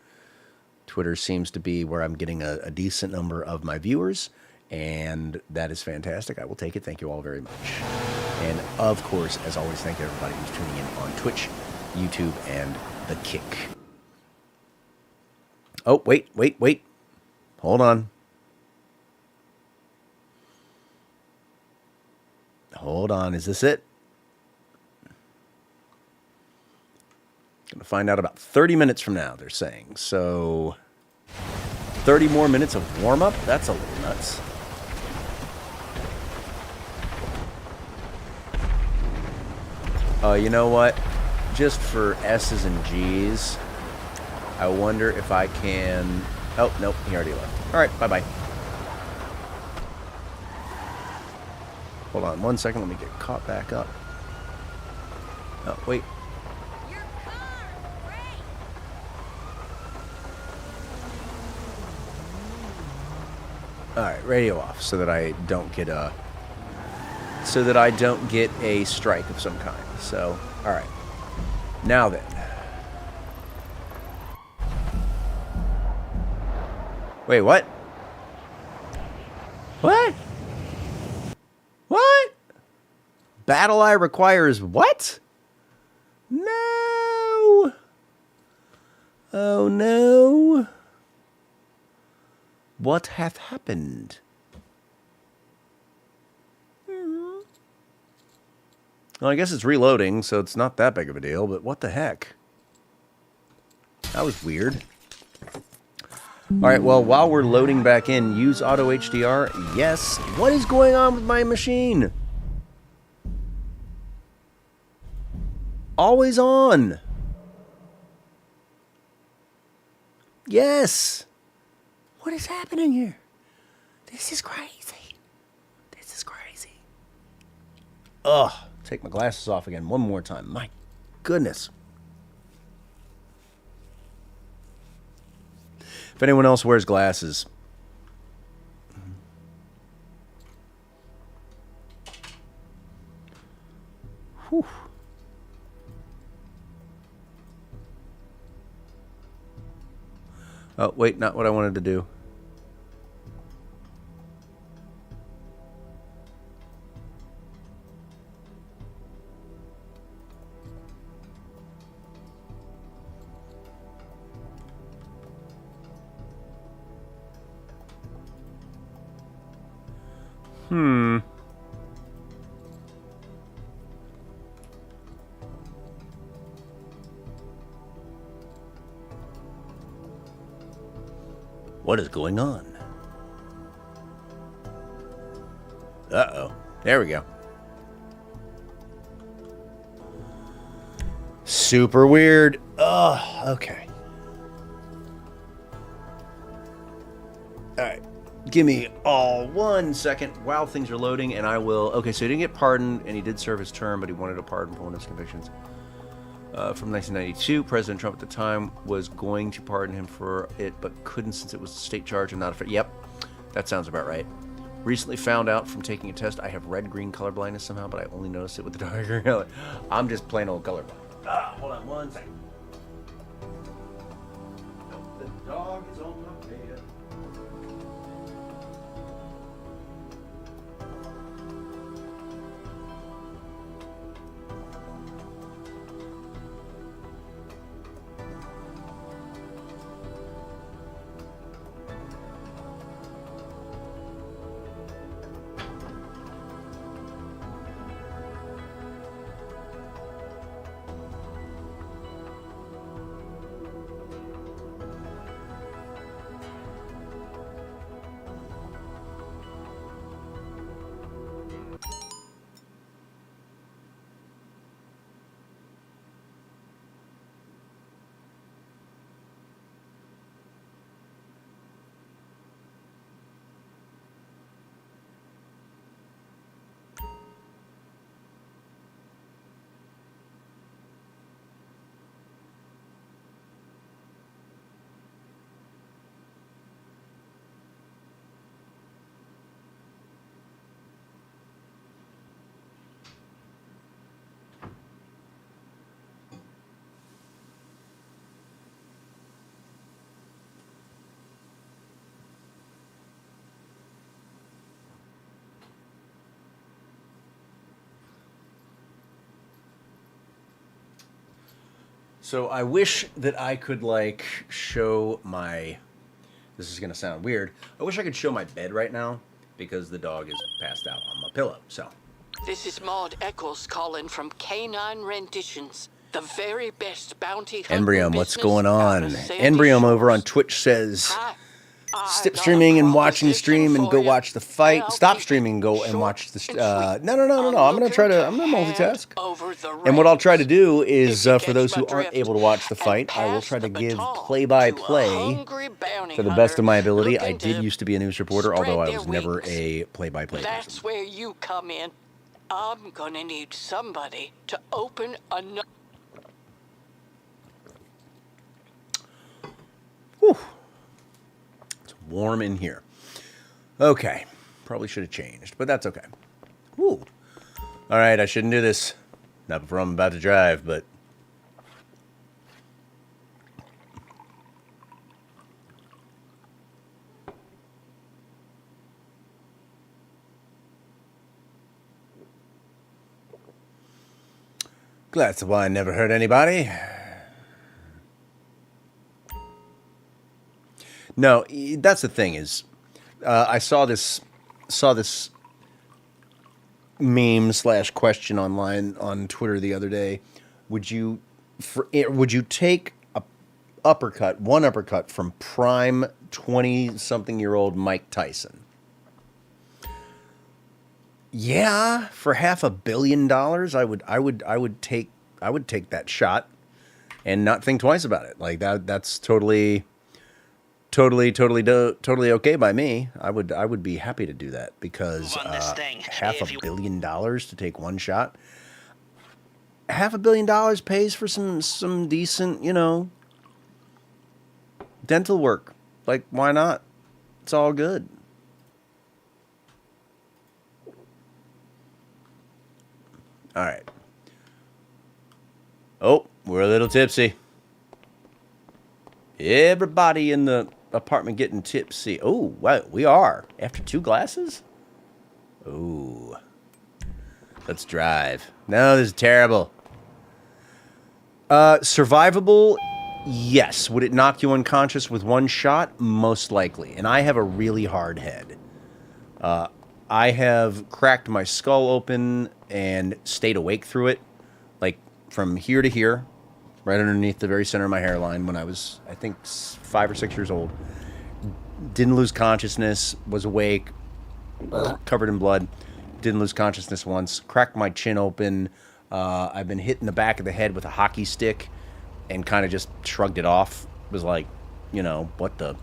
Twitter seems to be where I'm getting a decent number of my viewers, and that is fantastic. I will take it. Thank you all very much. And of course, as always, thank you everybody who's tuning in on Twitch, YouTube, and The Kick. Oh, wait. Hold on. Hold on. Is this it? Gonna find out about 30 minutes from now, they're saying. So 30 more minutes of warm-up? That's a little nuts. You know what? Just for S's and G's, I wonder if I can... Oh, nope, he already left. All right, bye-bye. Hold on 1 second, let me get caught back up. Oh, wait. All right, radio off so that I don't get a strike of some kind. So, all right. Now then. Wait, what? What? What? Battle Eye requires what? No. Oh no. What hath happened? Well, I guess it's reloading, so it's not that big of a deal, but what the heck? That was weird. All right, well, while we're loading back in, use auto HDR. Yes. What is going on with my machine? Always on. Yes. What is happening here? This is crazy. This is crazy. Ugh. Take my glasses off again one more time. My goodness. If anyone else wears glasses, whew. Oh, wait, not what I wanted to do. What is going on? Uh-oh. There we go. Super weird. Ugh, okay. All right. Give me all 1 second while things are loading, and I will... Okay, so he didn't get pardoned, and he did serve his term, but he wanted a pardon for one of his convictions. From 1992, President Trump at the time was going to pardon him for it, but couldn't since it was a state charge and not a... Yep, that sounds about right. Recently found out from taking a test I have red-green color blindness somehow, but I only noticed it with the darker color. I'm just plain old colorblind. Hold on 1 second. Nope, the dog is on my bed. So I wish that I could, like, show my... This is going to sound weird. I wish I could show my bed right now because the dog is passed out on my pillow, so... This is Maud Eccles calling from Canine Renditions, the very best bounty hunting Embryome, what's business going out on? of Sandy Embryome over Shores. on Twitch says... Hi. Stop streaming and watching the stream and go watch the fight. Stop streaming and go and watch the... No. I'm going to multitask. And what I'll try to do is, for those who aren't able to watch the fight, I will try to give play-by-play to the best of my ability. I did used to be a news reporter, although I was never a play-by-play person. That's where you come in. I'm going to need somebody to open another... Whew. Warm in here. Okay. Probably should have changed, but that's okay. Woo. All right, I shouldn't do this. Not before I'm about to drive, but... Glass of wine never hurt anybody. No, that's the thing is, I saw this meme / question online on Twitter the other day. Would you take one uppercut from prime 20-something-year-old Mike Tyson? Yeah, for $500 million, I would take that shot and not think twice about it. Like that's totally totally okay by me. I would be happy to do that because Move on this thing. half If a you- billion dollars to take one shot. $500 million pays for some decent, dental work. Like, why not? It's all good. All right. Oh, we're a little tipsy. Everybody in the apartment getting tipsy. Oh, wow, we are. After 2 glasses? Ooh. Let's drive. No, this is terrible. Survivable? Yes. Would it knock you unconscious with 1 shot? Most likely. And I have a really hard head. I have cracked my skull open and stayed awake through it. Like, from here to here. Right underneath the very center of my hairline when I was, I think, 5 or 6 years old. Didn't lose consciousness. Was awake. Covered in blood. Didn't lose consciousness once. Cracked my chin open. I've been hit in the back of the head with a hockey stick and kind of just shrugged it off. It was like, what the...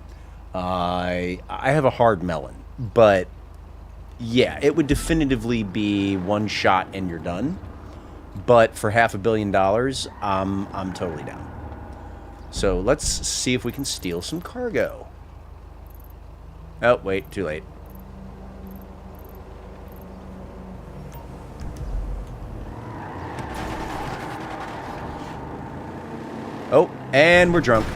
I have a hard melon. But, yeah, it would definitively be 1 shot and you're done. But for $500 million, I'm totally down. So let's see if we can steal some cargo. Oh, wait, too late. Oh, and we're drunk.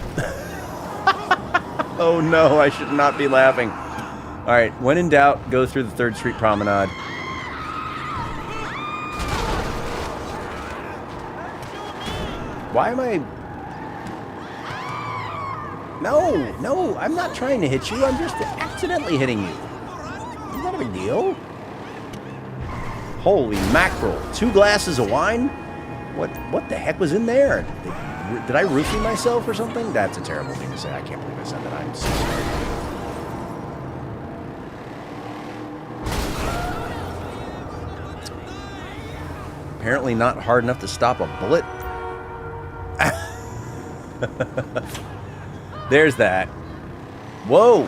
Oh no, I should not be laughing. All right, when in doubt, go through the 3rd Street Promenade. Why am I... No, I'm not trying to hit you. I'm just accidentally hitting you. Isn't that a big deal? Holy mackerel. 2 glasses of wine? What the heck was in there? Did I roofie myself or something? That's a terrible thing to say. I can't believe I said that. I'm so sorry. Apparently not hard enough to stop a bullet. There's that. Whoa.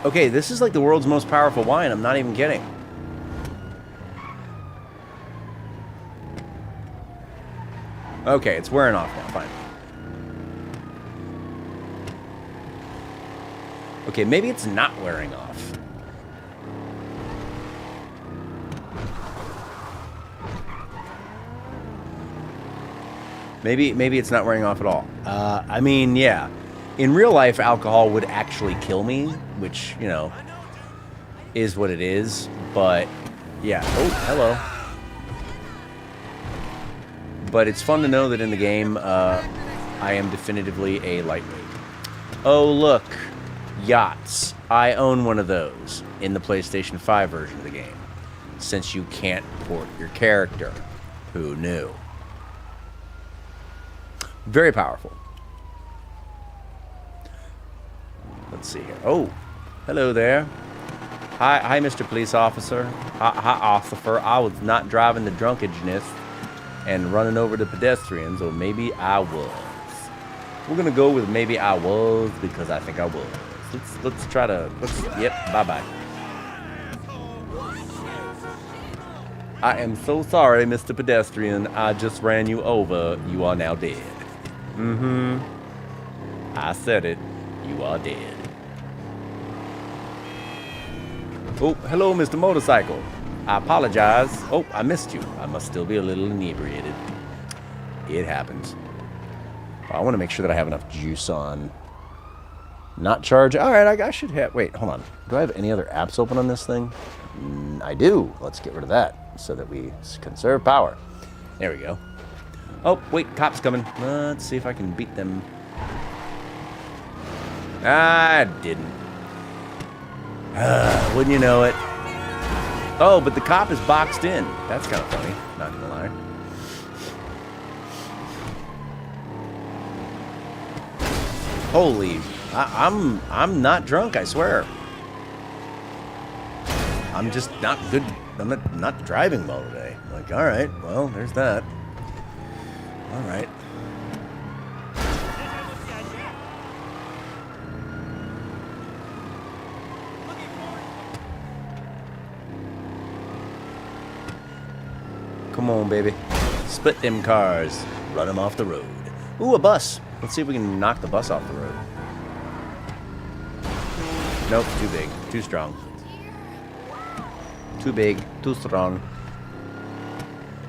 Okay, this is like the world's most powerful wine. I'm not even kidding. Okay, it's wearing off now. Fine. Okay, maybe it's not wearing off. Maybe it's not wearing off at all. I mean, yeah. In real life, alcohol would actually kill me, which, is what it is. But, yeah. Oh, hello. But it's fun to know that in the game, I am definitively a lightweight. Oh, look. Yachts. I own one of those in the PlayStation 5 version of the game. Since you can't port your character. Who knew? Very powerful. Let's see here. Oh, hello there. Hi, Mr. Police Officer. Hi, officer. I was not driving the drunkenness and running over the pedestrians, or maybe I was. We're gonna go with maybe I was because I think I was. Let's try to. Yep. Bye. I am so sorry, Mr. Pedestrian. I just ran you over. You are now dead. Mm-hmm. I said it. You are dead. Oh, hello, Mr. Motorcycle. I apologize. Oh, I missed you. I must still be a little inebriated. It happens. I want to make sure that I have enough juice on. Not charge. All right, I should have. Wait, hold on. Do I have any other apps open on this thing? I do. Let's get rid of that so that we conserve power. There we go. Oh, wait, cops coming. Let's see if I can beat them. I didn't. Wouldn't you know it? Oh, but the cop is boxed in. That's kind of funny. Not gonna lie. Holy, I'm not drunk, I swear. I'm just not good. I'm not driving well today. Like, all right, well, there's that. All right. Come on, baby. Split them cars. Run them off the road. Ooh, a bus. Let's see if we can knock the bus off the road. Nope, too big. Too strong. Too big. Too strong.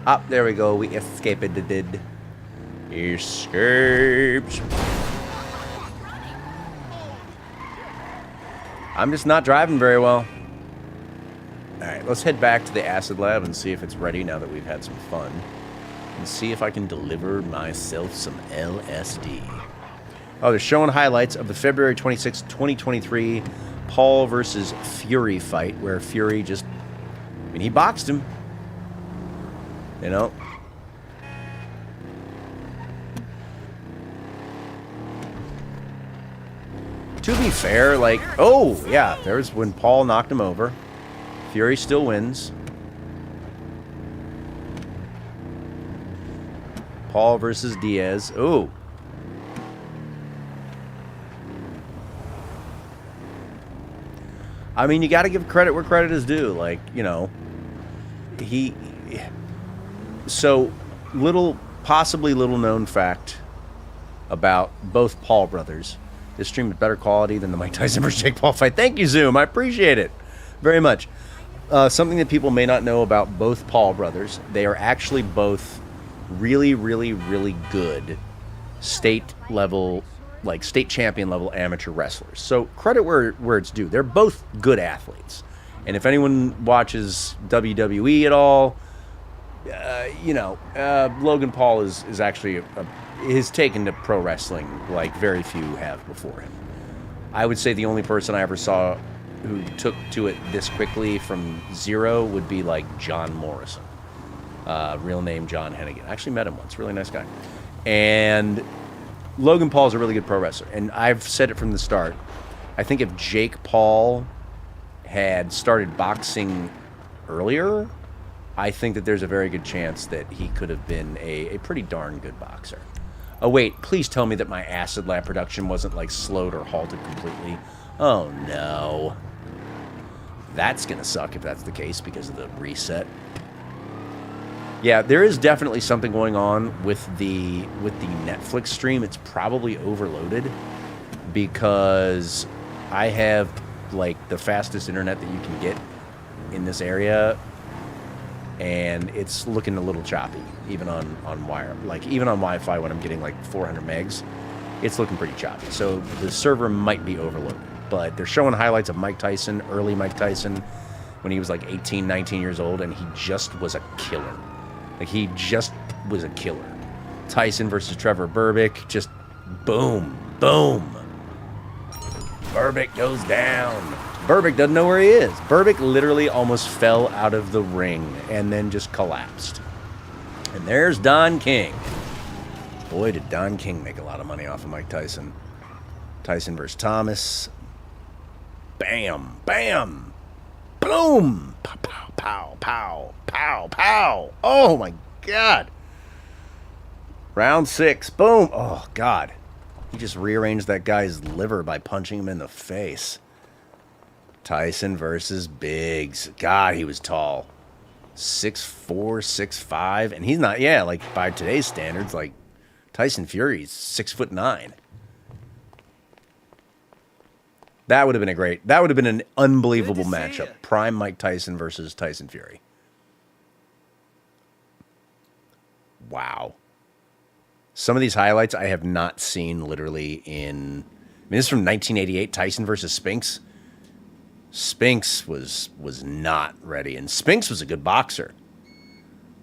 Up, there we go. We escaped it. Escaped. I'm just not driving very well. Alright, let's head back to the acid lab and see if it's ready now that we've had some fun. And see if I can deliver myself some LSD. Oh, they're showing highlights of the February 26, 2023 Paul versus Fury fight, where Fury just... I mean, he boxed him. You know? To be fair, like... Oh, yeah, there's when Paul knocked him over. Fury still wins. Paul versus Diaz. Ooh. I mean, you got to give credit where credit is due. Like, you know, so, possibly little known fact about both Paul brothers. This stream is better quality than the Mike Tyson versus Jake Paul fight. Thank you, Zoom. I appreciate it very much. Something that people may not know about both Paul brothers. They are actually both really, really, really good state level, like state champion level amateur wrestlers. So credit where it's due. They're both good athletes. And if anyone watches WWE at all, you know, Logan Paul is actually is taken to pro wrestling like very few have before him. I would say the only person I ever saw who took to it this quickly from zero would be like John Morrison. Real name John Hennigan. I actually met him once. Really nice guy. And Logan Paul's a really good pro wrestler. And I've said it from the start. I think if Jake Paul had started boxing earlier, I think that there's a very good chance that he could have been a pretty darn good boxer. Oh, wait. Please tell me that my Acid Lab production wasn't, like, slowed or halted completely. Oh, no. That's going to suck if that's the case because of the reset. Yeah, there is definitely something going on with the Netflix stream. It's probably overloaded because I have, like, the fastest internet that you can get in this area, and it's looking a little choppy, even on wire. Like, even on Wi-Fi when I'm getting, like, 400 megs, it's looking pretty choppy. So the server might be overloaded. But they're showing highlights of Mike Tyson, early Mike Tyson, when he was, like, 18, 19 years old, and he just was a killer. Like, he just was a killer. Tyson versus Trevor Berbick, just boom, boom. Berbick goes down. Berbick doesn't know where he is. Berbick literally almost fell out of the ring and then just collapsed. And there's Don King. Boy, did Don King make a lot of money off of Mike Tyson. Tyson versus Thomas. Bam, bam, boom. Pow, pow, pow, pow, pow, pow. Oh, my God. Round 6. Boom. Oh, God. He just rearranged that guy's liver by punching him in the face. Tyson versus Biggs. God, he was tall. 6'4", 6'5", and he's not, yeah, like, by today's standards, like, Tyson Fury's 6'9". That would have been that would have been an unbelievable matchup. Prime Mike Tyson versus Tyson Fury. Wow. Some of these highlights I have not seen literally in... I mean, this is from 1988, Tyson versus Spinks. Spinks was not ready, and Spinks was a good boxer.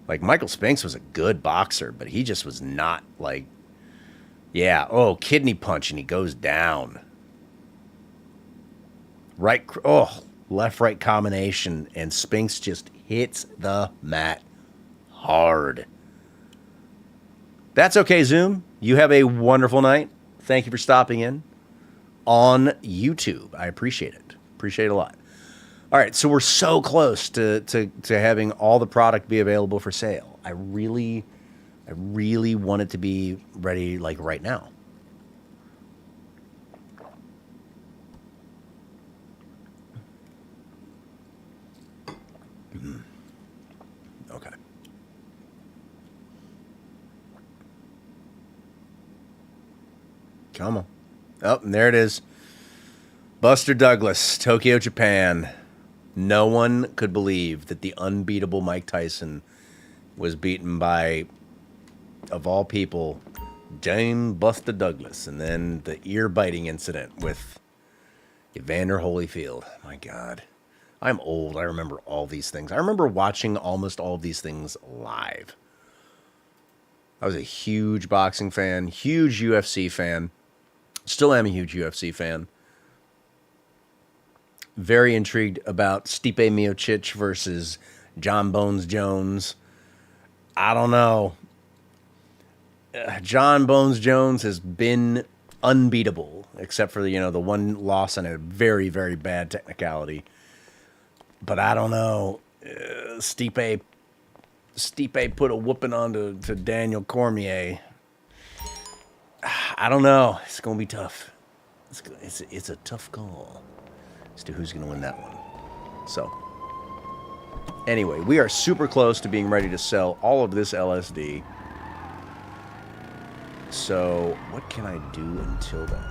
Like, Michael Spinks was a good boxer, but he just was not, like... Yeah, oh, kidney punch, and he goes down. Right, oh, left-right combination, and Spinks just hits the mat hard. That's okay, Zoom. You have a wonderful night. Thank you for stopping in on YouTube. I appreciate it. Appreciate it a lot. All right, so we're so close to having all the product be available for sale. I really want it to be ready, like, right now. Okay. Come on. Oh, and there it is. Buster Douglas, Tokyo, Japan. No one could believe that the unbeatable Mike Tyson was beaten by, of all people, Dame Buster Douglas. And then the ear-biting incident with Evander Holyfield. My God. I'm old. I remember all these things. I remember watching almost all of these things live. I was a huge boxing fan, huge UFC fan. Still am a huge UFC fan. Very intrigued about Stipe Miocic versus John Bones Jones. I don't know. John Bones Jones has been unbeatable, except for the one loss on a very, very bad technicality. But I don't know. Stipe put a whooping on to Daniel Cormier. I don't know. It's going to be tough. It's a tough call as to who's going to win that one. So, anyway, we are super close to being ready to sell all of this LSD. So, what can I do until then?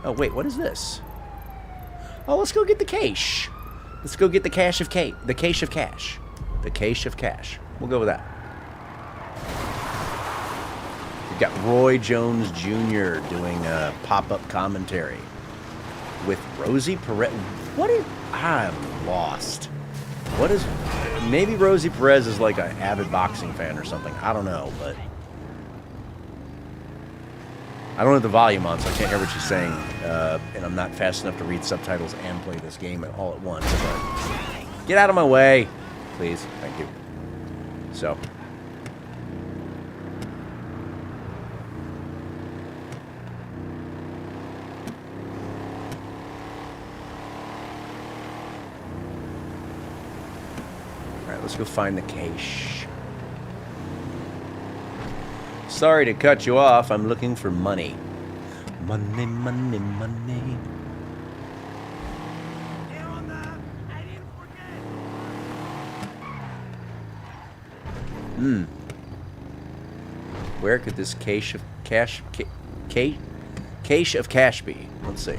Oh, wait, what is this? Oh, let's go get the cache. Let's go get the cache of cache. The cache of cash. The cache of cash. We'll go with that. We've got Roy Jones Jr. doing a pop-up commentary with Rosie Perez. I'm lost. What is... Maybe Rosie Perez is like an avid boxing fan or something. I don't know, but... I don't have the volume on, so I can't hear what she's saying. And I'm not fast enough to read subtitles and play this game all at once. But get out of my way, please. Thank you. So. All right, let's go find the cache. Sorry to cut you off. I'm looking for money. Money, money, money. Where could this cache of cash cache of cash be? Let's see.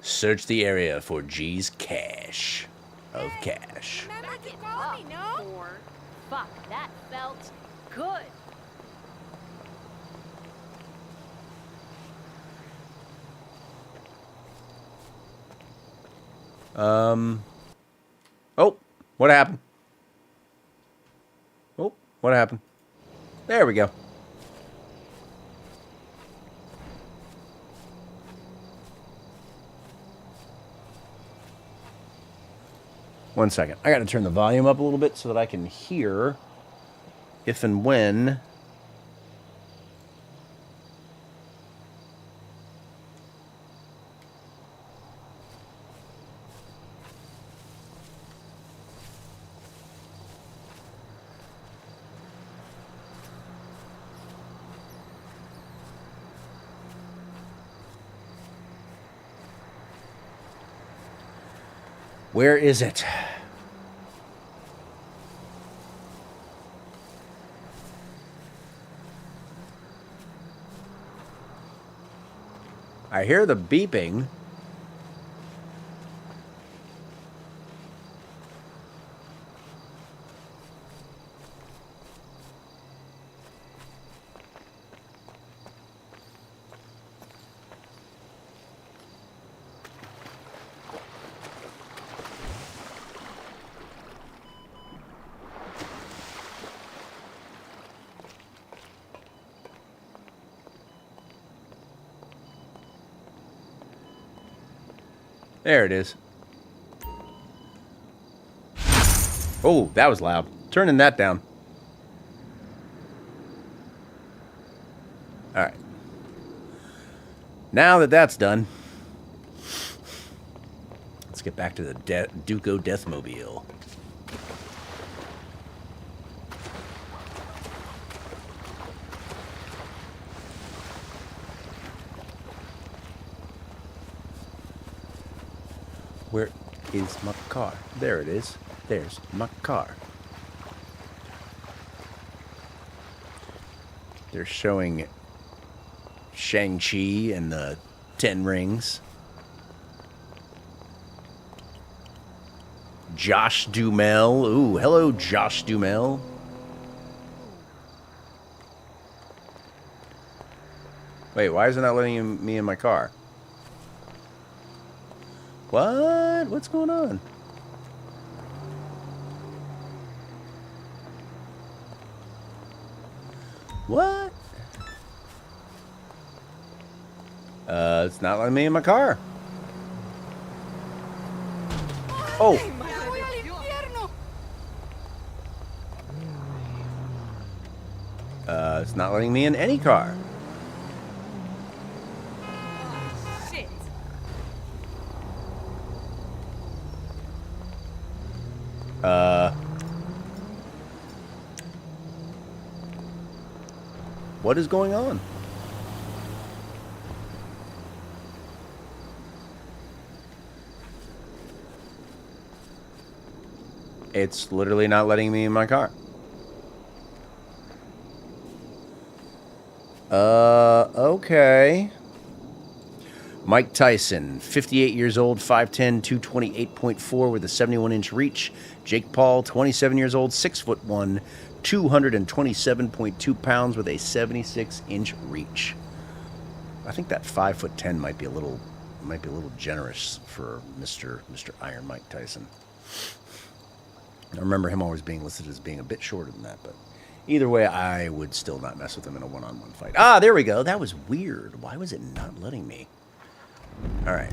Search the area for G's cache of cash. Fuck, that felt good. Oh, what happened? Oh, what happened? There we go. One second. I got to turn the volume up a little bit so that I can hear if and when where is it? I hear the beeping. There it is. Oh, that was loud. Turning that down. All right. Now that that's done, let's get back to the Duco Deathmobile. Where is my car? There it is. There's my car. They're showing Shang-Chi and the 10 Rings. Josh Duhamel. Ooh, hello, Josh Duhamel. Wait, why is it not letting me in my car? What? What's going on? What? It's not letting me in my car. Oh. It's not letting me in any car. Shit. What is going on? It's literally not letting me in my car. Okay. Mike Tyson, 58 years old, 5'10", 228.4 with a 71-inch reach. Jake Paul, 27 years old, 6'1", 227.2 pounds with a 76-inch reach. I think that 5'10" might be a little generous for Mr. Iron Mike Tyson. I remember him always being listed as being a bit shorter than that, but either way, I would still not mess with him in a one-on-one fight. Ah, there we go. That was weird. Why was it not letting me? All right,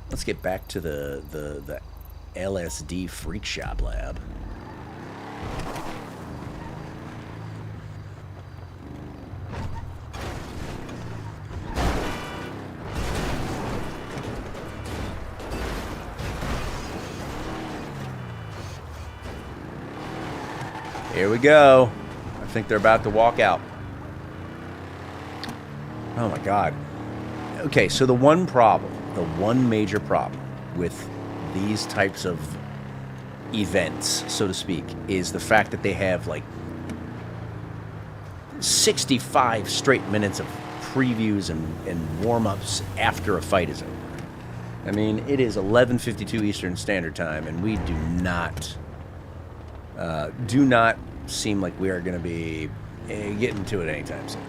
let's get back to the LSD Freak Shop Lab. Here we go. I think they're about to walk out. Oh my God. Okay, so the one major problem with these types of events, so to speak, is the fact that they have like 65 straight minutes of previews and warm-ups after a fight is over. I mean, it is 11:52 Eastern Standard Time, and we do not seem like we are going to be getting to it anytime soon.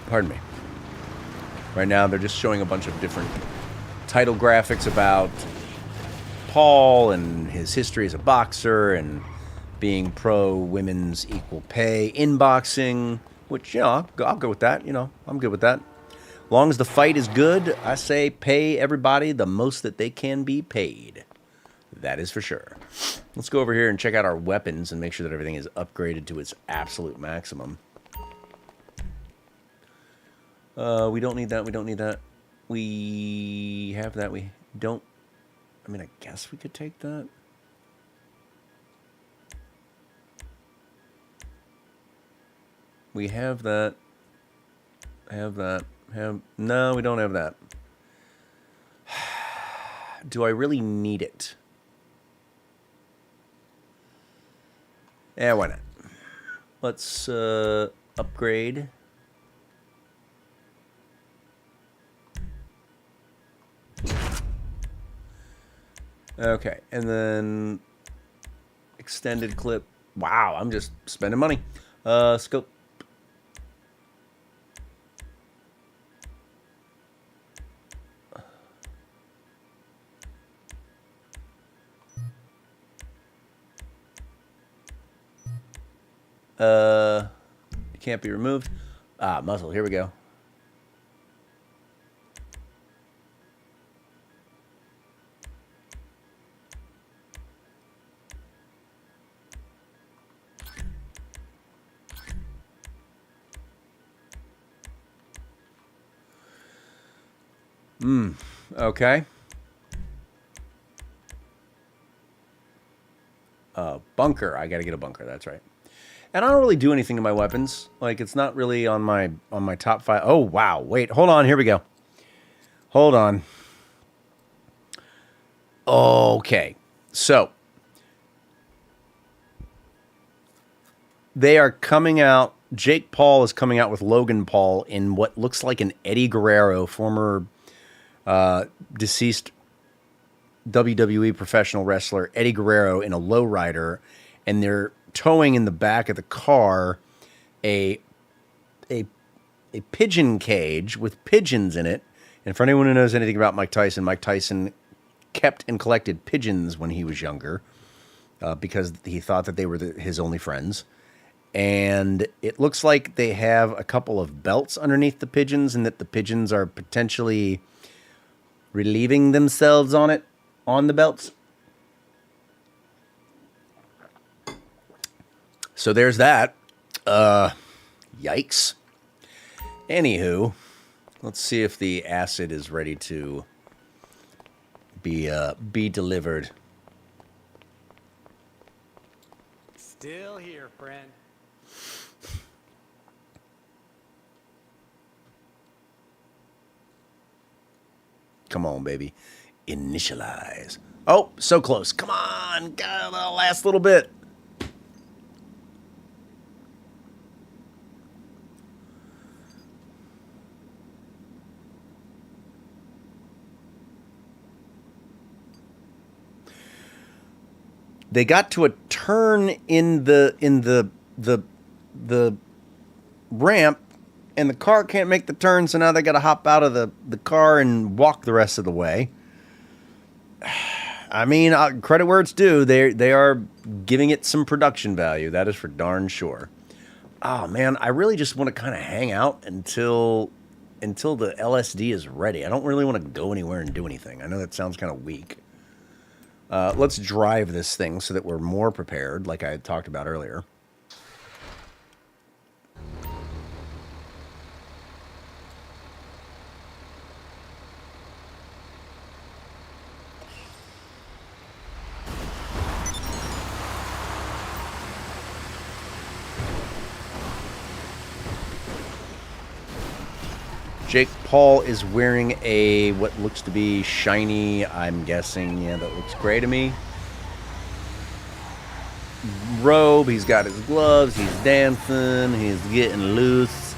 Pardon me. Right now, they're just showing a bunch of different title graphics about Paul and his history as a boxer and being pro women's equal pay in boxing, which, you know, I'll go with that. You know, I'm good with that. As long as the fight is good, I say pay everybody the most that they can be paid. That is for sure. Let's go over here and check out our weapons and make sure that everything is upgraded to its absolute maximum. We don't need that. We don't need that. We have that. We don't. I mean, I guess we could take that. We have that. Have that. No, we don't have that. Do I really need it? Yeah, why not? Let's upgrade. Okay, and then extended clip. Wow, I'm just spending money. Scope. It can't be removed. Ah, muzzle. Here we go. Okay. Bunker. I gotta get a bunker. That's right. And I don't really do anything to my weapons. Like, it's not really on my top 5. Oh, wow. Wait, hold on. Here we go. Hold on. Okay. So, they are coming out. Jake Paul is coming out with Logan Paul in what looks like an Eddie Guerrero, former deceased WWE professional wrestler, Eddie Guerrero, in a lowrider, and they're towing in the back of the car a pigeon cage with pigeons in it. And for anyone who knows anything about Mike Tyson kept and collected pigeons when he was younger because he thought that they were his only friends. And it looks like they have a couple of belts underneath the pigeons and that the pigeons are potentially relieving themselves on the belts. So there's that. Yikes. Anywho, let's see if the acid is ready to be delivered. Still here, friend. Come on, baby. Initialize. Oh, so close. Come on. God, the last little bit. They got to a turn in the ramp, and the car can't make the turn, so now they got to hop out of the car and walk the rest of the way. I mean, credit where it's due. They are giving it some production value. That is for darn sure. Oh man, I really just want to kind of hang out until the LSD is ready. I don't really want to go anywhere and do anything. I know that sounds kind of weak. Let's drive this thing so that we're more prepared, like I had talked about earlier. Jake Paul is wearing what looks to be shiny, I'm guessing, yeah, that looks gray to me, robe. He's got his gloves, he's dancing, he's getting loose.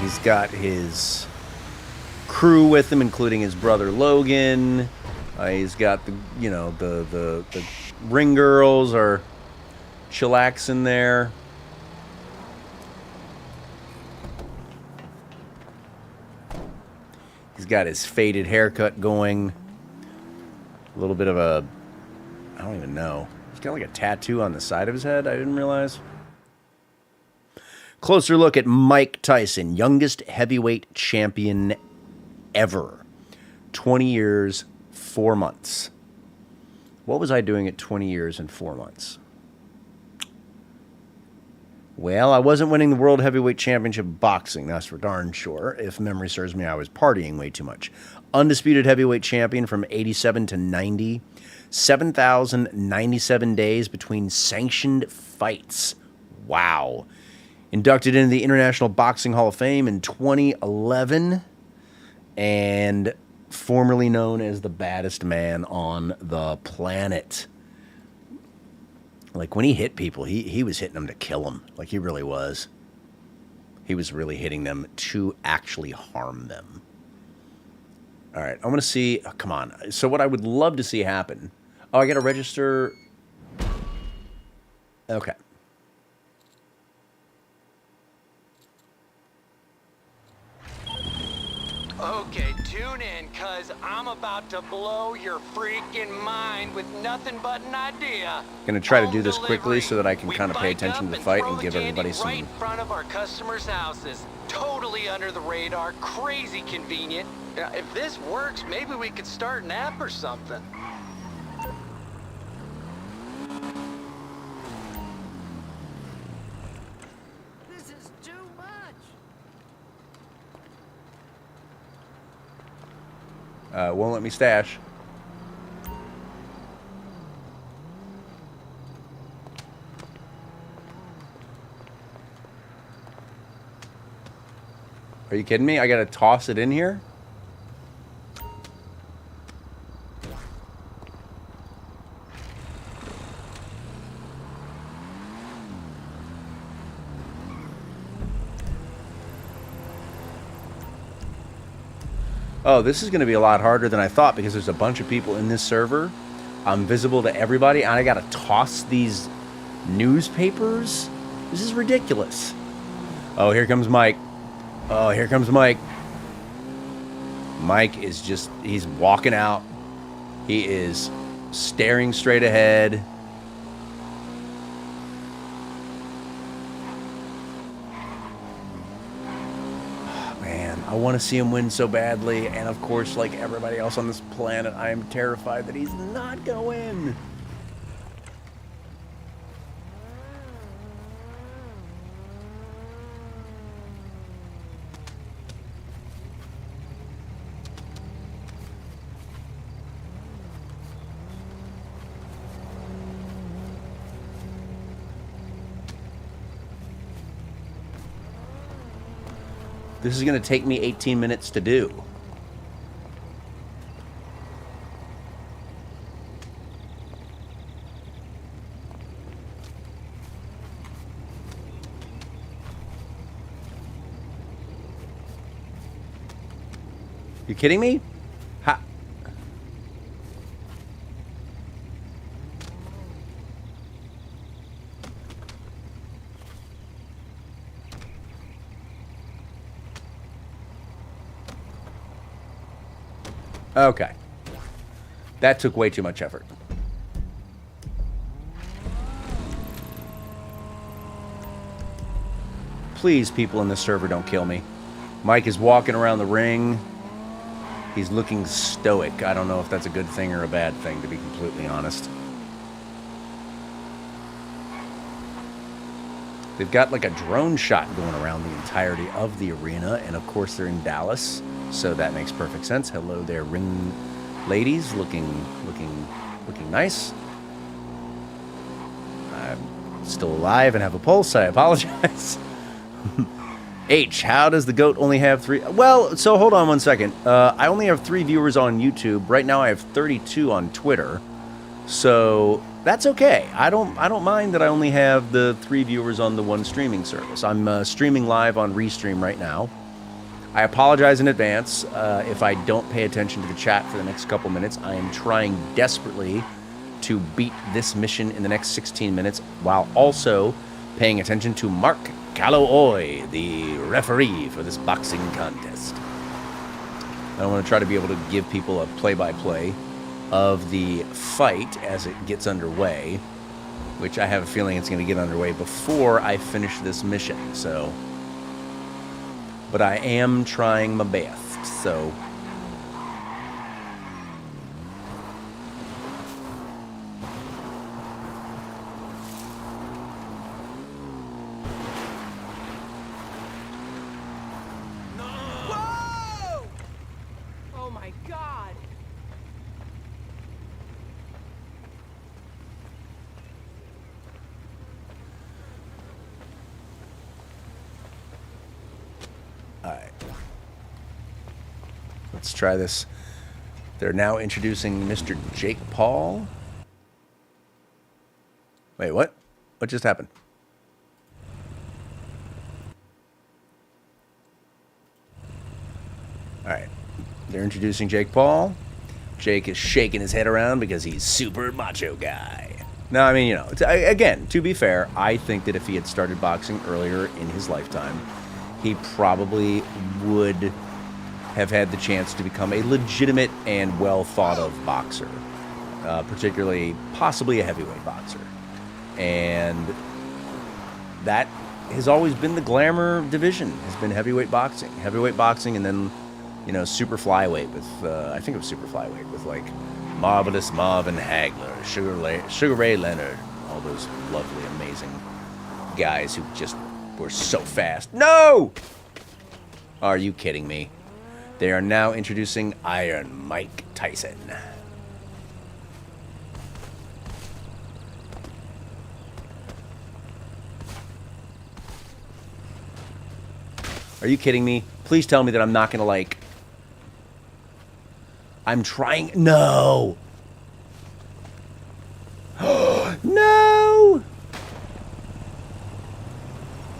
He's got his crew with him, including his brother Logan. He's got the ring girls are chillaxing there. He's got his faded haircut going. A little bit of I don't even know. He's got like a tattoo on the side of his head. I didn't realize. Closer look at Mike Tyson, youngest heavyweight champion ever. 20 years, 4 months. What was I doing at 20 years and 4 months? Well, I wasn't winning the World Heavyweight Championship of Boxing, that's for darn sure. If memory serves me, I was partying way too much. Undisputed heavyweight champion from 87 to 90. 7,097 days between sanctioned fights. Wow. Inducted into the International Boxing Hall of Fame in 2011. And formerly known as the baddest man on the planet. Like, when he hit people, he was hitting them to kill them. Like, he really was. He was really hitting them to actually harm them. All right, I want to see... Oh, come on. So what I would love to see happen... Oh, I got to register... Okay. Okay, tune in, cause I'm about to blow your freaking mind with nothing but an idea. Gonna try to do this quickly so that I can kind of pay attention to the fight and give everybody some... Right in front of our customers' houses. Totally under the radar, crazy convenient. If this works, maybe we could start an app or something. This is too much. Won't let me stash. Are you kidding me? I gotta toss it in here? Oh, this is going to be a lot harder than I thought because there's a bunch of people in this server. I'm visible to everybody, and I got to toss these newspapers. This is ridiculous. Oh, here comes Mike. Oh, here comes Mike. Mike is just, he's walking out. He is staring straight ahead. I want to see him win so badly, and of course, like everybody else on this planet, I am terrified that he's not going to win. This is going to take me 18 minutes to do. You kidding me? Ha. Okay. That took way too much effort. Please, people in this server, don't kill me. Mike is walking around the ring. He's looking stoic. I don't know if that's a good thing or a bad thing, to be completely honest. They've got like a drone shot going around the entirety of the arena, and of course they're in Dallas, so that makes perfect sense. Hello there, ring ladies, looking nice. I'm still alive and have a pulse. I apologize. H, how does the goat only have 3? Well, so hold on one second. I only have 3 viewers on YouTube. Right now I have 32 on Twitter. So that's okay. I don't mind that I only have the 3 viewers on the one streaming service. I'm streaming live on Restream right now. I apologize in advance if I don't pay attention to the chat for the next couple minutes. I am trying desperately to beat this mission in the next 16 minutes while also paying attention to Mark Calloway, the referee for this boxing contest. I want to try to be able to give people a play-by-play of the fight as it gets underway, which I have a feeling it's going to get underway before I finish this mission, so... But I am trying my best, so... Let's try this. They're now introducing Mr. Jake Paul. Wait, what? What just happened? All right. They're introducing Jake Paul. Jake is shaking his head around because he's super macho guy. No, I mean, you know, again, to be fair, I think that if he had started boxing earlier in his lifetime, he probably would have had the chance to become a legitimate and well thought of boxer, particularly possibly a heavyweight boxer. And that has always been the glamour division, has been heavyweight boxing, and then, you know, super flyweight with, I think it was super flyweight with like Marvelous Marvin Hagler, Sugar Ray Leonard, all those lovely, amazing guys who just were so fast. No! Are you kidding me? They are now introducing Iron Mike Tyson. Are you kidding me? Please tell me that I'm not going to, like... I'm trying... No! No!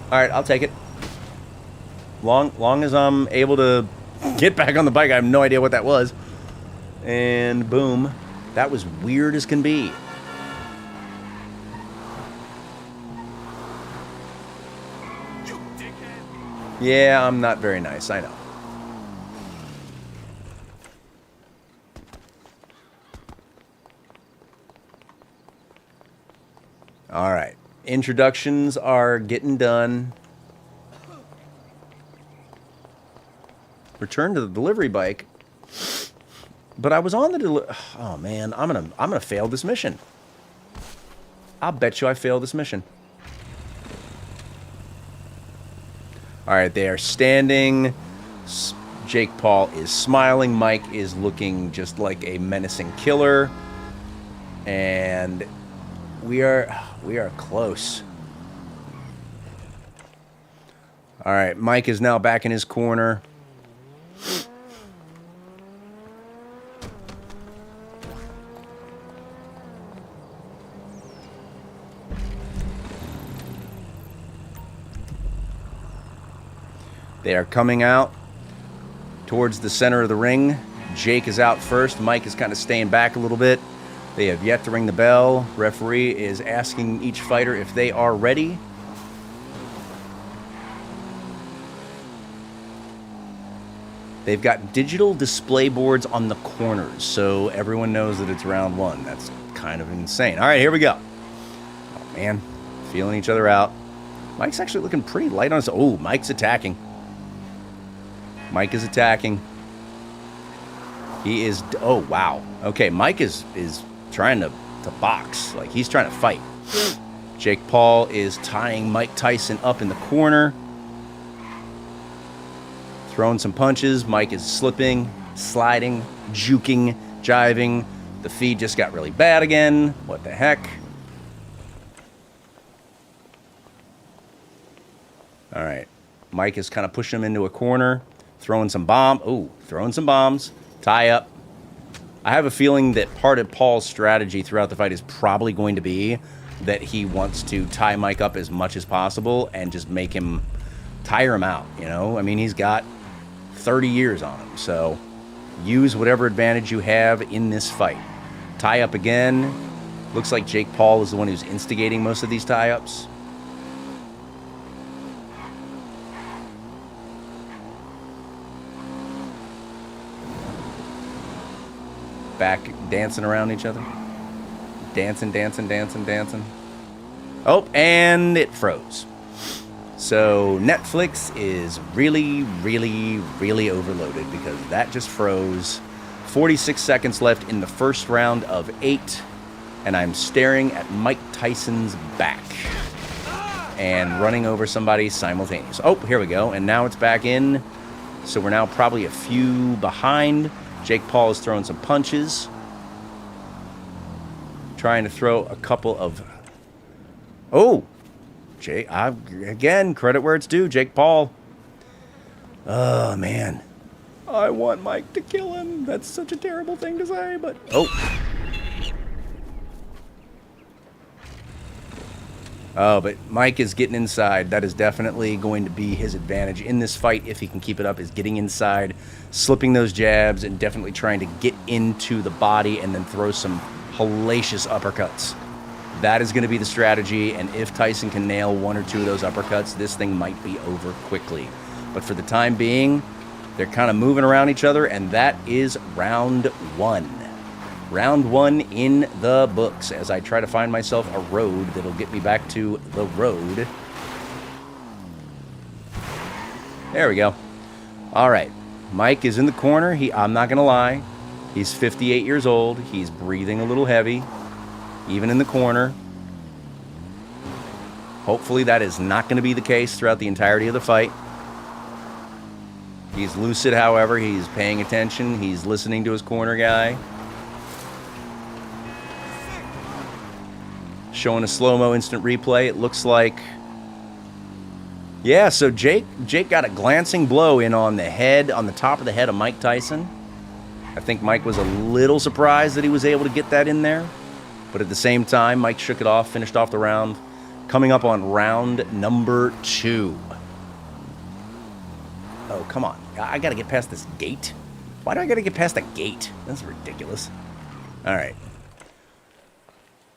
Alright, I'll take it. Long as I'm able to get back on the bike. I have no idea what that was. And boom. That was weird as can be. Yeah, I'm not very nice, I know. All right. Introductions are getting done. Return to the delivery bike. But I was on the oh man, I'm gonna fail this mission. I'll bet you I fail this mission. All right, they are standing. Jake Paul is smiling. Mike is looking just like a menacing killer. And we are close. All right, Mike is now back in his corner. They are coming out towards the center of the ring. Jake is out first. Mike is kind of staying back a little bit. They have yet to ring the bell. Referee is asking each fighter if they are ready. They've got digital display boards on the corners, so everyone knows that it's round one. That's kind of insane. All right, here we go. Oh, man. Feeling each other out. Mike's actually looking pretty light on his... Oh, Mike's attacking. Mike is attacking. He is... Oh, wow. Okay, Mike is trying to box. Like, he's trying to fight. Jake Paul is tying Mike Tyson up in the corner. Throwing some punches. Mike is slipping, sliding, juking, jiving. The feed just got really bad again. What the heck? All right. Mike is kind of pushing him into a corner. Throwing some bombs. Ooh, throwing some bombs. Tie up. I have a feeling that part of Paul's strategy throughout the fight is probably going to be that he wants to tie Mike up as much as possible and just make him, tire him out, you know? I mean, he's got 30 years on him, so use whatever advantage you have in this fight. Tie up again. Looks like Jake Paul is the one who's instigating most of these tie-ups. Back dancing around each other. Dancing, dancing, dancing, dancing. Oh, and it froze. So Netflix is really, really, really overloaded because that just froze. 46 seconds left in the first round of 8. And I'm staring at Mike Tyson's back. And running over somebody simultaneously. Oh, here we go. And now it's back in. So we're now probably a few behind. Jake Paul is throwing some punches. Trying to throw a couple of... Oh! Jake, again, credit where it's due. Jake Paul. Oh, man. I want Mike to kill him. That's such a terrible thing to say, but... Oh. Oh, but Mike is getting inside. That is definitely going to be his advantage in this fight, if he can keep it up, is getting inside, slipping those jabs, and definitely trying to get into the body and then throw some hellacious uppercuts. That is going to be the strategy, and if Tyson can nail 1 or 2 of those uppercuts, this thing might be over quickly. But for the time being, they're kind of moving around each other, and that is round 1. Round 1 in the books, as I try to find myself a road that'll get me back to the road. There we go. All right. Mike is in the corner. I'm not going to lie. He's 58 years old. He's breathing a little heavy, even in the corner. Hopefully that is not going to be the case throughout the entirety of the fight. He's lucid, however. He's paying attention. He's listening to his corner guy. Showing a slow-mo instant replay. It looks like Yeah, so Jake got a glancing blow in on the head, on the top of the head of Mike Tyson. I think Mike was a little surprised that he was able to get that in there. But at the same time, Mike shook it off, finished off the round. Coming up on round number 2. Oh, come on. I got to get past this gate. Why do I got to get past a gate? That's ridiculous. All right.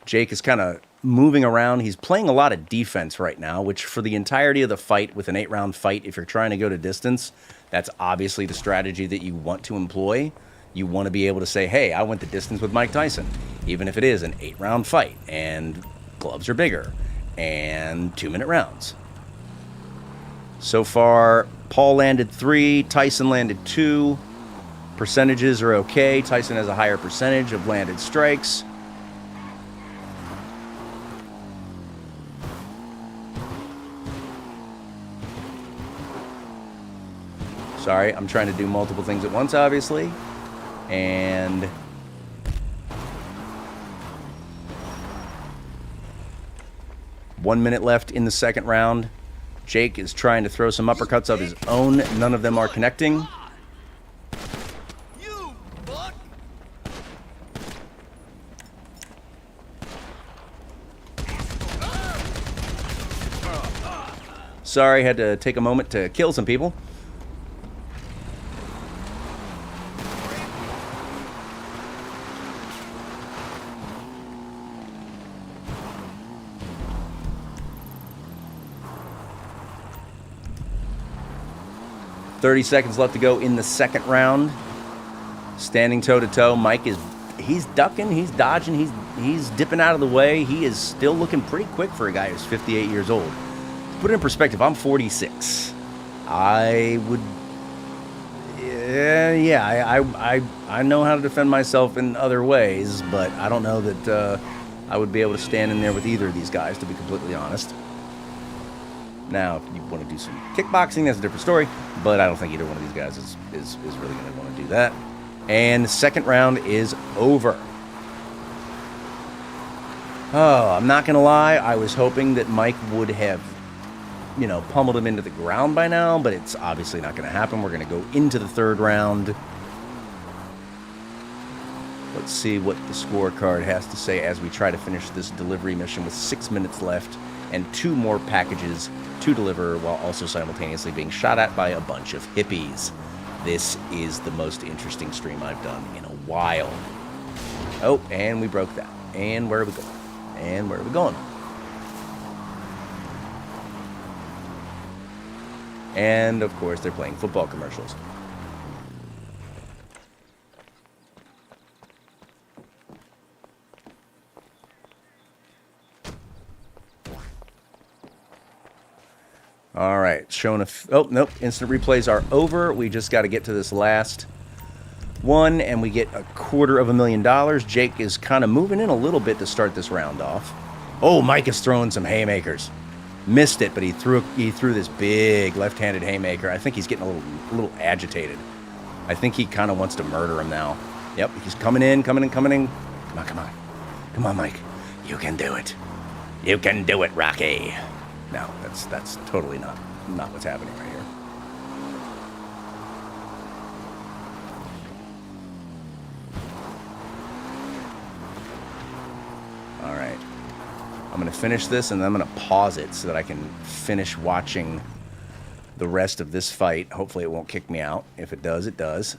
Jake is kind of moving around. He's playing a lot of defense right now, which for the entirety of the fight, with an 8-round fight, if you're trying to go to distance, that's obviously the strategy that you want to employ. You want to be able to say, hey, I went the distance with Mike Tyson, even if it is an 8-round fight, and gloves are bigger, and 2-minute rounds. So far, Paul landed 3, Tyson landed 2. Percentages are okay. Tyson has a higher percentage of landed strikes. Sorry, I'm trying to do multiple things at once, obviously. And 1 minute left in the second round. Jake is trying to throw some uppercuts of his own. None of them are connecting. Sorry, had to take a moment to kill some people. .30 seconds left to go in the second round. Standing toe-to-toe. Mike he's ducking, he's dodging, he's dipping out of the way. He is still looking pretty quick for a guy who's 58 years old. To put it in perspective, I'm 46. I would... I know how to defend myself in other ways, but I don't know that I would be able to stand in there with either of these guys, to be completely honest. Now, if you want to do some kickboxing, that's a different story, but I don't think either one of these guys is really going to want to do that. And the second round is over. Oh, I'm not going to lie. I was hoping that Mike would have, pummeled him into the ground by now, but it's obviously not going to happen. We're going to go into the third round. Let's see what the scorecard has to say as we try to finish this delivery mission with 6 minutes left and 2 more packages to deliver while also simultaneously being shot at by a bunch of hippies. This is the most interesting stream I've done in a while. Oh, and we broke that. And where are we going? And where are we going? And, of course, they're playing football commercials. All right, showing oh, nope, instant replays are over. We just got to get to this last one, and we get $250,000. Jake is kind of moving in a little bit to start this round off. Oh, Mike is throwing some haymakers. Missed it, but he threw this big left-handed haymaker. I think he's getting a little agitated. I think he kind of wants to murder him now. Yep, he's coming in. Come on. Come on, Mike. You can do it. You can do it, Rocky. No, that's totally not what's happening right here. All right. I'm going to finish this, and then I'm going to pause it so that I can finish watching the rest of this fight. Hopefully it won't kick me out. If it does, it does.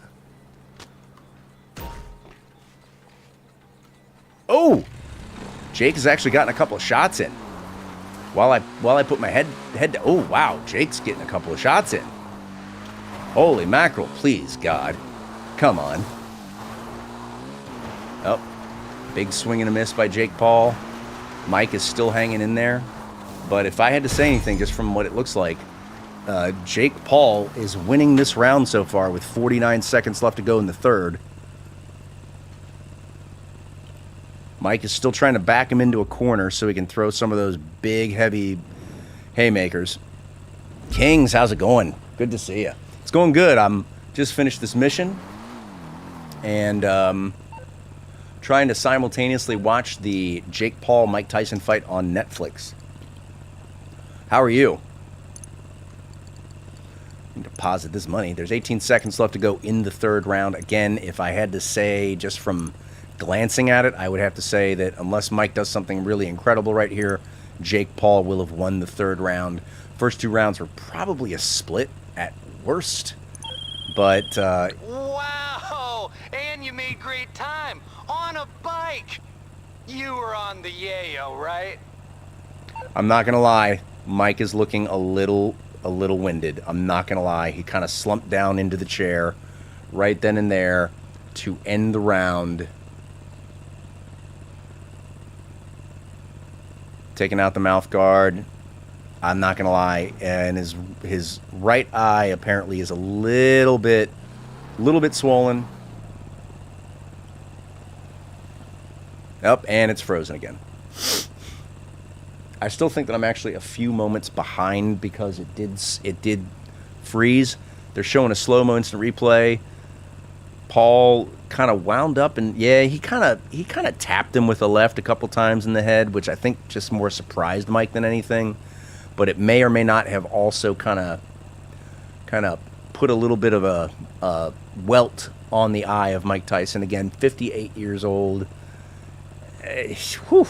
Oh! Jake has actually gotten a couple of shots in. While I put my head to... Oh, wow. Jake's getting a couple of shots in. Holy mackerel. Please, God. Come on. Oh. Big swing and a miss by Jake Paul. Mike is still hanging in there. But if I had to say anything, just from what it looks like, Jake Paul is winning this round so far with 49 seconds left to go in the third. Mike is still trying to back him into a corner so he can throw some of those big, heavy haymakers. Kings, how's it going? Good to see you. It's going good. I'm just finished this mission and trying to simultaneously watch the Jake Paul-Mike Tyson fight on Netflix. How are you? deposit this money. There's 18 seconds left to go in the third round. Again, if I had to say just from glancing at it, I would have to say that unless Mike does something really incredible right here, Jake Paul will have won the third round. First 2 rounds were probably a split at worst. But, Wow! And you made great time on a bike. You were on the yayo, right? I'm not going to lie. Mike is looking a little winded. I'm not going to lie. He kind of slumped down into the chair right then and there to end the round. Taking out the mouth guard. I'm not going to lie. And his right eye apparently is a little bit swollen. Up, and it's frozen again. I still think that I'm actually a few moments behind because it did freeze. They're showing a slow-mo instant replay. Paul kind of wound up, and yeah, he kind of tapped him with a left a couple times in the head, which I think just more surprised Mike than anything. But it may or may not have also kind of put a little bit of a welt on the eye of Mike Tyson. Again, 58 years old. Whew.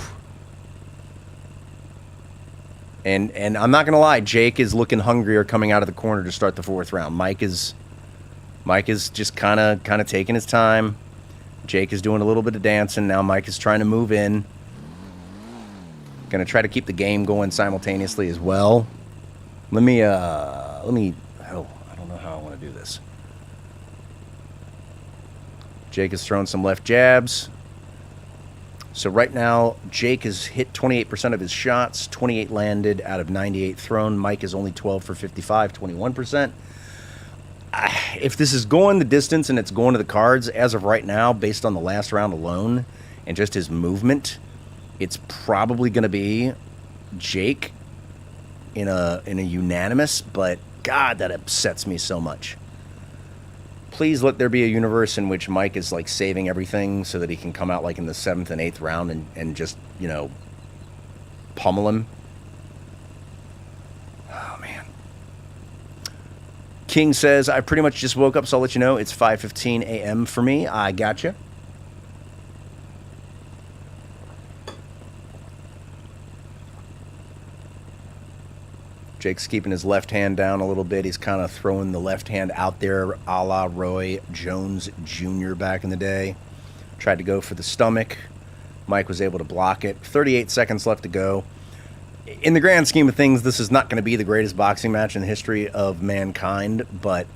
And I'm not gonna lie, Jake is looking hungrier coming out of the corner to start the fourth round. Mike is just kind of taking his time. Jake is doing a little bit of dancing now. Mike is trying to move in. Gonna try to keep the game going simultaneously as well. Let me. Oh, I don't know how I want to do this. Jake is throwing some left jabs. So right now, Jake has hit 28% of his shots, 28 landed out of 98 thrown. Mike is only 12 for 55, 21%. If this is going the distance and it's going to the cards, as of right now, based on the last round alone and just his movement, it's probably going to be Jake in a unanimous, but God, that upsets me so much. Please let there be a universe in which Mike is like saving everything so that he can come out like in the 7th and 8th round and just, you know, pummel him. Oh, man. King says, I pretty much just woke up, so I'll let you know. It's 5:15 a.m. for me. I gotcha. Jake's keeping his left hand down a little bit. He's kind of throwing the left hand out there a la Roy Jones Jr. back in the day. Tried to go for the stomach. Mike was able to block it. 38 seconds left to go. In the grand scheme of things, this is not going to be the greatest boxing match in the history of mankind, but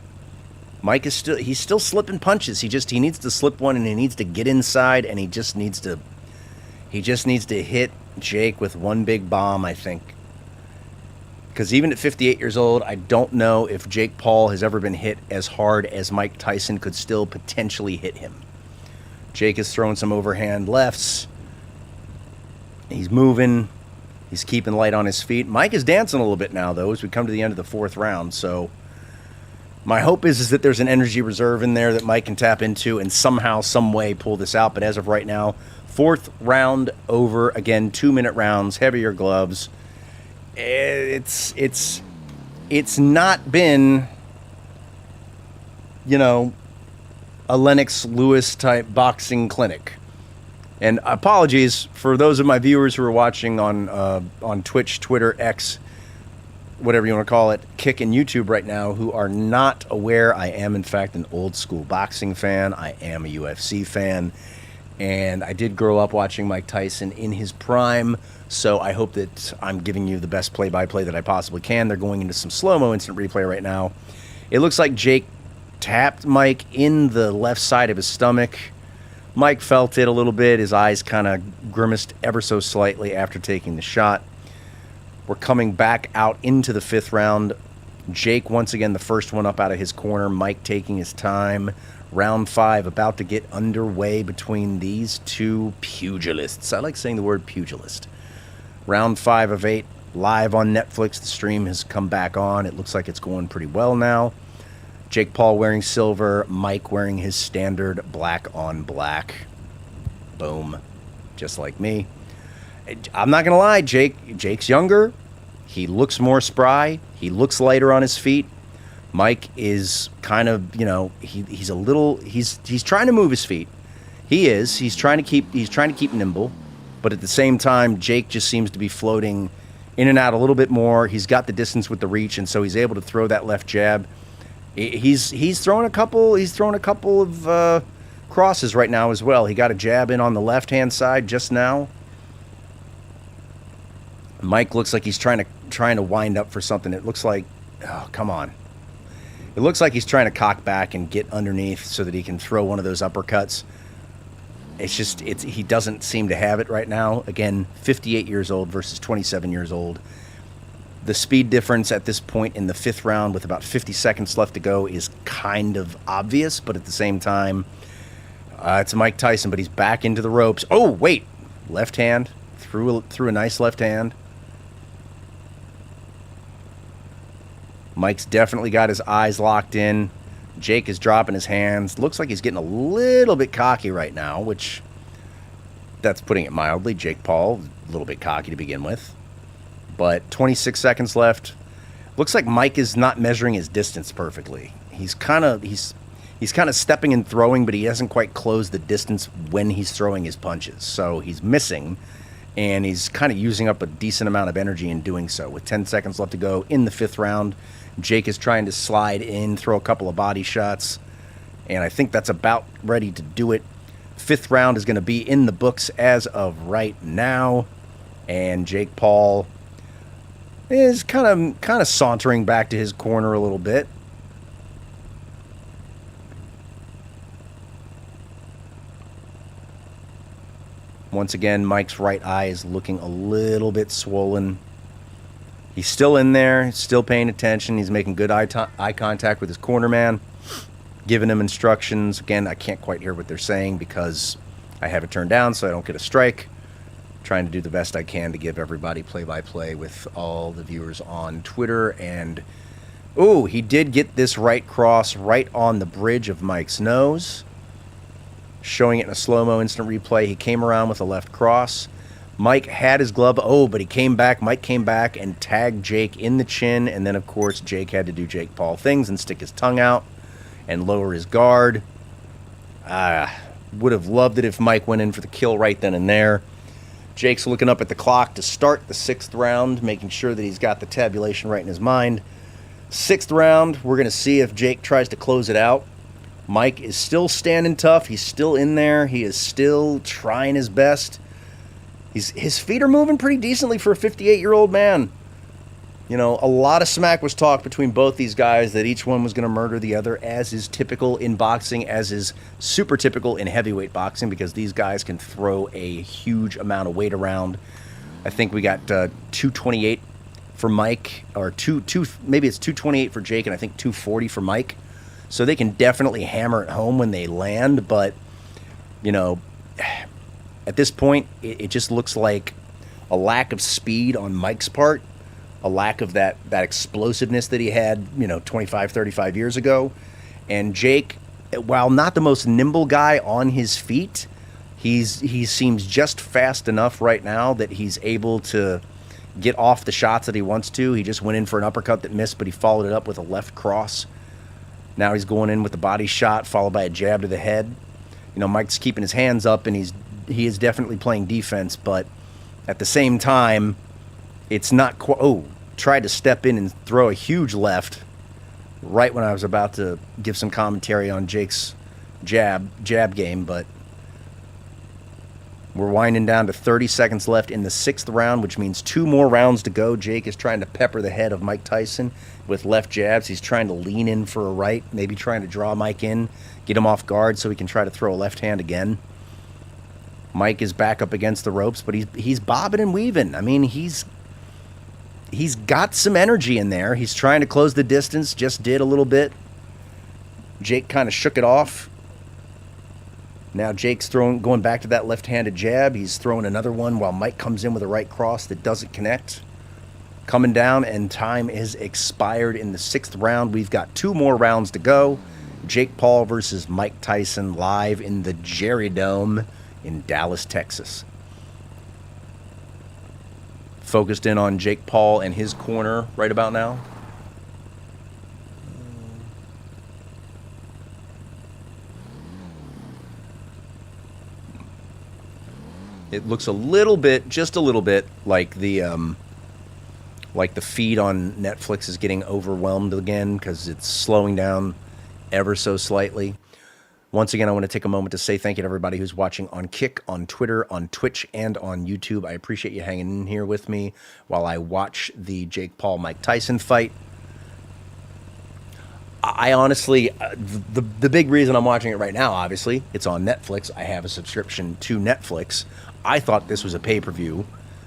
Mike is still slipping punches. He needs to slip one, and he needs to get inside, and he just needs to hit Jake with one big bomb, I think. Because even at 58 years old, I don't know if Jake Paul has ever been hit as hard as Mike Tyson could still potentially hit him. Jake is throwing some overhand lefts. He's moving. He's keeping light on his feet. Mike is dancing a little bit now, though, as we come to the end of the fourth round. So my hope is that there's an energy reserve in there that Mike can tap into and somehow, some way pull this out. But as of right now, fourth round over. Again, 2-minute rounds, heavier gloves. It's not been, you know, a Lennox Lewis type boxing clinic. And apologies for those of my viewers who are watching on Twitch, Twitter, X, whatever you want to call it, Kick, and YouTube right now, who are not aware. I am, in fact, an old school boxing fan. I am a UFC fan. And I did grow up watching Mike Tyson in his prime. So I hope that I'm giving you the best play-by-play that I possibly can. They're going into some slow-mo instant replay right now. It looks like Jake tapped Mike in the left side of his stomach. Mike felt it a little bit. His eyes kind of grimaced ever so slightly after taking the shot. We're coming back out into the fifth round. Jake, once again, the first one up out of his corner. Mike taking his time. Round 5 about to get underway between these two pugilists. I like saying the word pugilist. Round 5 of 8, live on Netflix. The stream has come back on. It looks like it's going pretty well now. Jake Paul wearing silver. Mike wearing his standard black on black. Boom. Just like me. I'm not going to lie, Jake's younger. He looks more spry. He looks lighter on his feet. Mike is kind of, you know, he's a little, he's trying to move his feet. He's trying to keep nimble, but at the same time, Jake just seems to be floating in and out a little bit more. He's got the distance with the reach, and so he's able to throw that left jab. He's thrown a couple of crosses right now as well. He got a jab in on the left-hand side just now. Mike looks like he's trying to wind up for something. It looks like, oh, come on. It looks like he's trying to cock back and get underneath so that he can throw one of those uppercuts. It's just, he doesn't seem to have it right now. Again, 58 years old versus 27 years old. The speed difference at this point in the 5th round with about 50 seconds left to go is kind of obvious, but at the same time, it's Mike Tyson, but he's back into the ropes. Oh, wait. Left hand. Threw a nice left hand. Mike's definitely got his eyes locked in. Jake is dropping his hands. Looks like he's getting a little bit cocky right now, which, that's putting it mildly. Jake Paul, a little bit cocky to begin with. But 26 seconds left. Looks like Mike is not measuring his distance perfectly. He's kind of stepping and throwing, but he hasn't quite closed the distance when he's throwing his punches. So he's missing, and he's kind of using up a decent amount of energy in doing so. With 10 seconds left to go in the 5th round, Jake is trying to slide in, throw a couple of body shots, and I think that's about ready to do it. 5th round is going to be in the books as of right now, and Jake Paul is kind of sauntering back to his corner a little bit. Once again, Mike's right eye is looking a little bit swollen. He's still in there, still paying attention. He's making good eye contact with his corner man, giving him instructions. Again, I can't quite hear what they're saying because I have it turned down so I don't get a strike. Trying to do the best I can to give everybody play-by-play with all the viewers on Twitter. And, oh, he did get this right cross right on the bridge of Mike's nose. Showing it in a slow-mo instant replay. He came around with a left cross. Mike had his glove. Oh, but he came back. Mike came back and tagged Jake in the chin. And then, of course, Jake had to do Jake Paul things and stick his tongue out and lower his guard. Would have loved it if Mike went in for the kill right then and there. Jake's looking up at the clock to start the 6th round, making sure that he's got the tabulation right in his mind. 6th round, we're going to see if Jake tries to close it out. Mike is still standing tough. He's still in there. He is still trying his best. His feet are moving pretty decently for a 58-year-old man. You know, a lot of smack was talked between both these guys that each one was going to murder the other, as is typical in boxing, as is super typical in heavyweight boxing, because these guys can throw a huge amount of weight around. I think we got 228 for Mike, or maybe it's 228 for Jake, and I think 240 for Mike. So they can definitely hammer it home when they land, but, you know, at this point, it just looks like a lack of speed on Mike's part, a lack of that explosiveness that he had, 25, 35 years ago. And Jake, while not the most nimble guy on his feet, he seems just fast enough right now that he's able to get off the shots that he wants to. He just went in for an uppercut that missed, but he followed it up with a left cross. Now he's going in with the body shot, followed by a jab to the head. Mike's keeping his hands up, and he is definitely playing defense, but at the same time, it's not quite... Oh, tried to step in and throw a huge left right when I was about to give some commentary on Jake's jab game, but we're winding down to 30 seconds left in the 6th round, which means 2 more rounds to go. Jake is trying to pepper the head of Mike Tyson with left jabs. He's trying to lean in for a right, maybe trying to draw Mike in, get him off guard so he can try to throw a left hand again. Mike is back up against the ropes, but he's bobbing and weaving. I mean, he's got some energy in there. He's trying to close the distance, just did a little bit. Jake kind of shook it off. Now Jake's going back to that left-handed jab. He's throwing another one while Mike comes in with a right cross that doesn't connect. Coming down, and time is expired in the 6th round. We've got 2 more rounds to go. Jake Paul versus Mike Tyson, live in the Jerry Dome in Dallas, Texas. Focused in on Jake Paul and his corner right about now. It looks a little bit, just a little bit, like the feed on Netflix is getting overwhelmed again because it's slowing down ever so slightly. Once again, I want to take a moment to say thank you to everybody who's watching on Kick, on Twitter, on Twitch, and on YouTube. I appreciate you hanging in here with me while I watch the Jake Paul-Mike Tyson fight. I honestly, the big reason I'm watching it right now, obviously, it's on Netflix. I have a subscription to Netflix. I thought this was a pay-per-view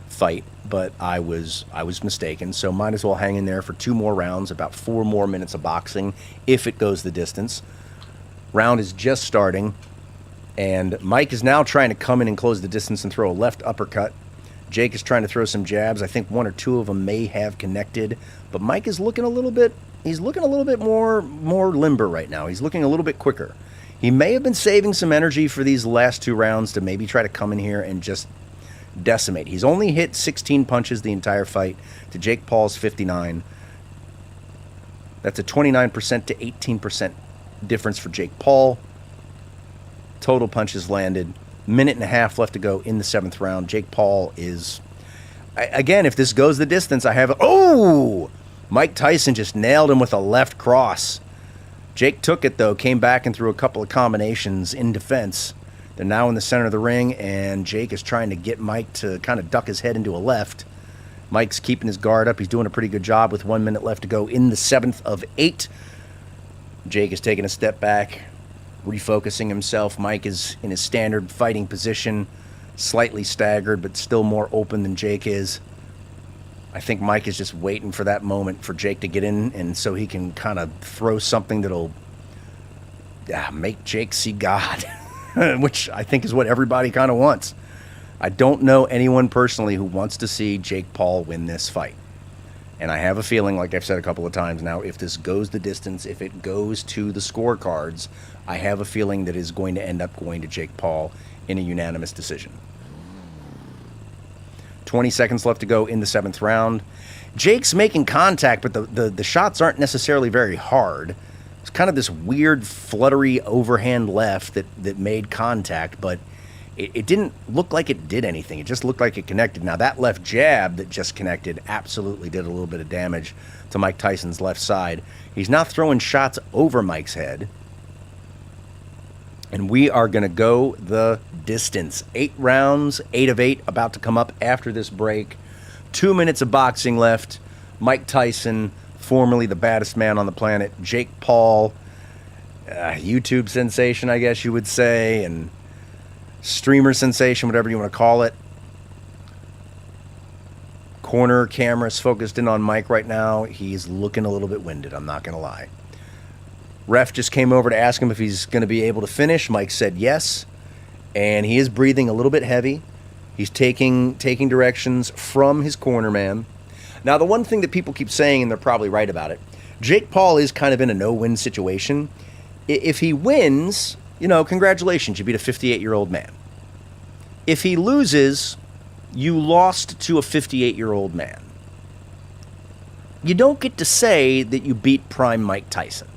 fight, but I was mistaken. So might as well hang in there for 2 more rounds, about 4 more minutes of boxing, if it goes the distance. Round is just starting, and Mike is now trying to come in and close the distance and throw a left uppercut. Jake is trying to throw some jabs. I think 1 or 2 of them may have connected, but Mike is looking a little bit more limber right now. He's looking a little bit quicker. He may have been saving some energy for these last 2 rounds to maybe try to come in here and just decimate. He's only hit 16 punches the entire fight to Jake Paul's 59. That's a 29% to 18% difference for Jake Paul. Total punches landed. Minute and a half left to go in the 7th round. Jake Paul is... Again, if this goes the distance, I have... Oh! Mike Tyson just nailed him with a left cross. Jake took it, though. Came back and threw a couple of combinations in defense. They're now in the center of the ring, and Jake is trying to get Mike to kind of duck his head into a left. Mike's keeping his guard up. He's doing a pretty good job with 1 minute left to go in the 7th of 8. Jake is taking a step back, refocusing himself. Mike is in his standard fighting position, slightly staggered, but still more open than Jake is. I think Mike is just waiting for that moment for Jake to get in, and so he can kind of throw something that'll make Jake see God, which I think is what everybody kind of wants. I don't know anyone personally who wants to see Jake Paul win this fight. And I have a feeling, like I've said a couple of times now, if this goes the distance, if it goes to the scorecards, I have a feeling that it is going to end up going to Jake Paul in a unanimous decision. 20 seconds left to go in the 7th round. Jake's making contact, but the shots aren't necessarily very hard. It's kind of this weird, fluttery overhand left that made contact, but it didn't look like it did anything. It just looked like it connected. Now, that left jab that just connected absolutely did a little bit of damage to Mike Tyson's left side. He's now throwing shots over Mike's head. And we are going to go the distance. 8 rounds, 8 of 8, about to come up after this break. 2 minutes of boxing left. Mike Tyson, formerly the baddest man on the planet. Jake Paul, YouTube sensation, I guess you would say, and streamer sensation, whatever you want to call it. Corner cameras focused in on Mike right now. He's looking a little bit winded, I'm not going to lie. Ref just came over to ask him if he's going to be able to finish. Mike said yes, and he is breathing a little bit heavy. He's taking directions from his corner man. Now, the one thing that people keep saying, and they're probably right about it, Jake Paul is kind of in a no-win situation. If he wins, congratulations, you beat a 58-year-old man. If he loses, you lost to a 58-year-old man. You don't get to say that you beat prime Mike Tyson,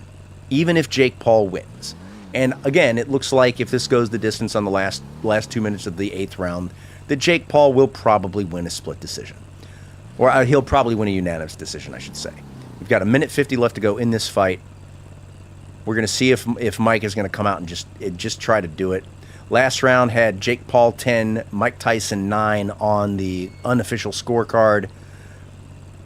even if Jake Paul wins. And again, it looks like if this goes the distance on the last 2 minutes of the 8th round, that Jake Paul will probably win a split decision. Or he'll probably win a unanimous decision, I should say. We've got 1:50 left to go in this fight. We're going to see if Mike is going to come out and just try to do it. Last round had Jake Paul 10, Mike Tyson 9 on the unofficial scorecard.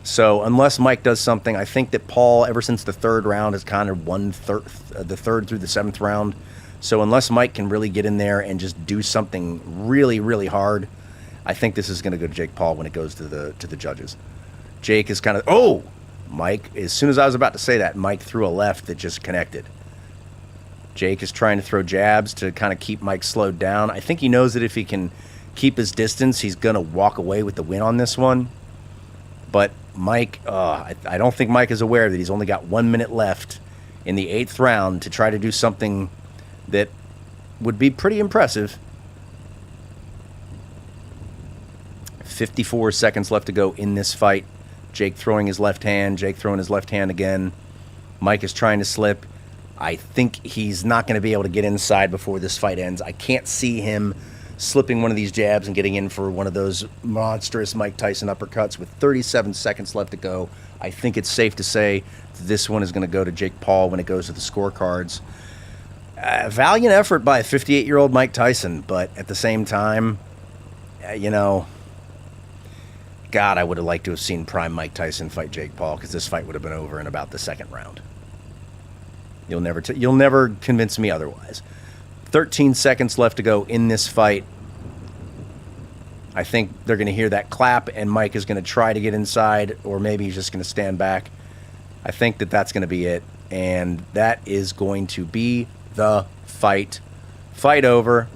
So unless Mike does something, I think that Paul, ever since the 3rd round, has kind of won the 3rd through the 7th round. So unless Mike can really get in there and just do something really, really hard, I think this is going to go to Jake Paul when it goes to the judges. Jake is kind of... Mike, as soon as I was about to say that, Mike threw a left that just connected. Jake is trying to throw jabs to kind of keep Mike slowed down. I think he knows that if he can keep his distance, he's going to walk away with the win on this one. But Mike, I don't think Mike is aware that he's only got 1 minute left in the 8th round to try to do something that would be pretty impressive. 54 seconds left to go in this fight. Jake throwing his left hand. Jake throwing his left hand again. Mike is trying to slip. I think he's not going to be able to get inside before this fight ends. I can't see him slipping one of these jabs and getting in for one of those monstrous Mike Tyson uppercuts with 37 seconds left to go. I think it's safe to say this one is going to go to Jake Paul when it goes to the scorecards. Valiant effort by 58-year-old Mike Tyson, but at the same time, you know, God, I would have liked to have seen prime Mike Tyson fight Jake Paul, because this fight would have been over in about the second round. You'll never convince me otherwise. 13 seconds left to go in this fight. I think they're going to hear that clap, and Mike is going to try to get inside, or maybe he's just going to stand back. I think that that's going to be it, and that is going to be the fight. Fight over.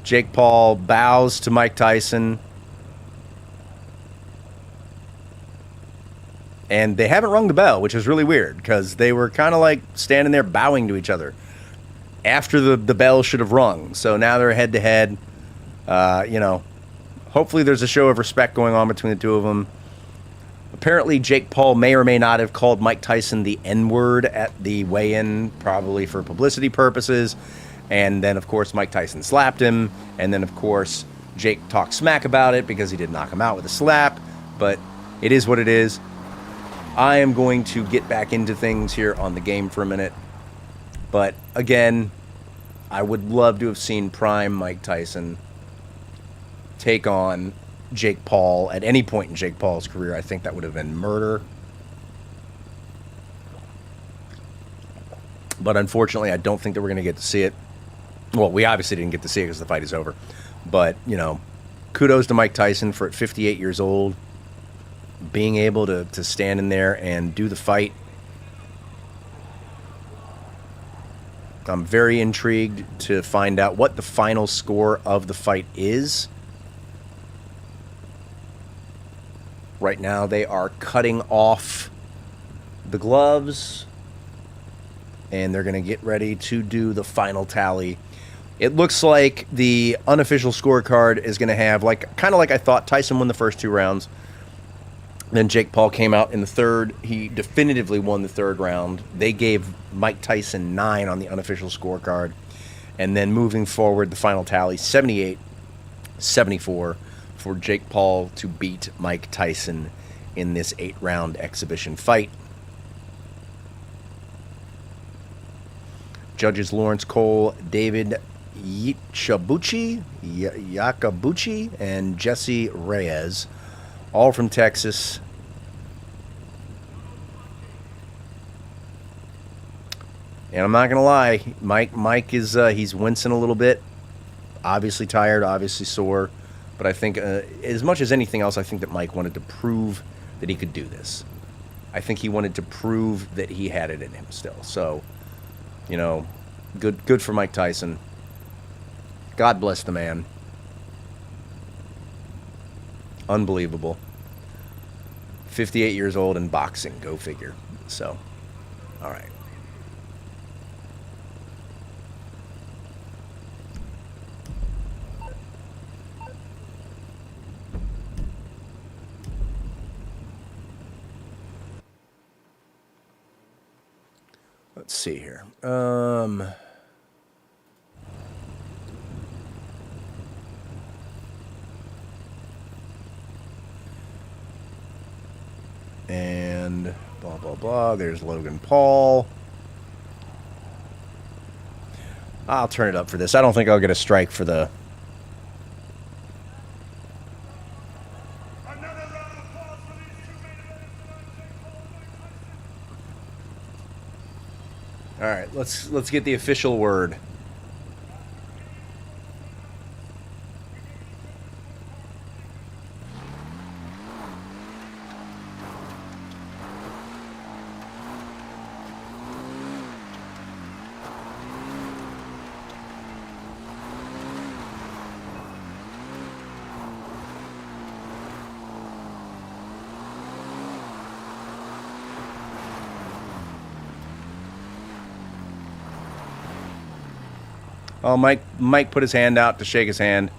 Jake Paul bows to Mike Tyson. And they haven't rung the bell, which is really weird, because they were kind of like standing there bowing to each other after the bell should have rung. So now they're head-to-head. You know, hopefully there's a show of respect going on between the two of them. Apparently, Jake Paul may or may not have called Mike Tyson the N-word at the weigh-in, probably for publicity purposes. And then, of course, Mike Tyson slapped him. And then, of course, Jake talked smack about it because he did knock him out with a slap. But it is what it is. I am going to get back into things here on the game for a minute. But, again, I would love to have seen prime Mike Tyson take on Jake Paul at any point in Jake Paul's career. I think that would have been murder. But unfortunately, I don't think that we're going to get to see it. Well, we obviously didn't get to see it because the fight is over. But, you know, kudos to Mike Tyson for at 58 years old being able to stand in there and do the fight. I'm very intrigued to find out what the final score of the fight is. Right now, they are cutting off the gloves, and they're going to get ready to do the final tally. It looks like the unofficial scorecard is going to have, kind of like I thought, Tyson won the first two rounds. Then Jake Paul came out in the third. He definitively won the third round. They gave Mike Tyson 9 on the unofficial scorecard. And then moving forward, the final tally, 78-74 for Jake Paul to beat Mike Tyson in this 8-round exhibition fight. Judges Lawrence Cole, David Yakabuchi, and Jesse Reyes, all from Texas. And I'm not going to lie, Mike is he's wincing a little bit. Obviously tired, obviously sore. But I think, as much as anything else, I think that Mike wanted to prove that he could do this. I think he wanted to prove that he had it in him still. So, you know, good for Mike Tyson. God bless the man. Unbelievable. 58 years old in boxing, go figure. So, all right. Let's see here. And blah, blah, blah. There's Logan Paul. I'll turn it up for this. I don't think I'll get a strike for the... All right, let's get the official word. Oh, Mike put his hand out to shake his hand.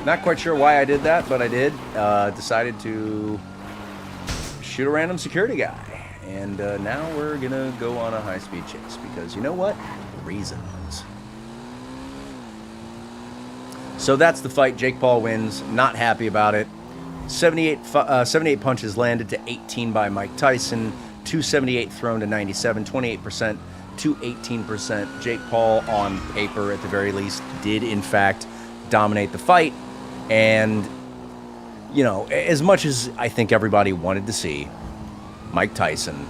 Not quite sure why I did that, but I did. Decided to shoot a random security guy. And now we're going to go on a high-speed chase because you know what? Reasons. So that's the fight. Jake Paul wins. Not happy about it. 78 punches landed to 18 by Mike Tyson. 278 thrown to 97. 28% to 18%. Jake Paul, on paper at the very least, did in fact dominate the fight. And, you know, as much as I think everybody wanted to see Mike Tyson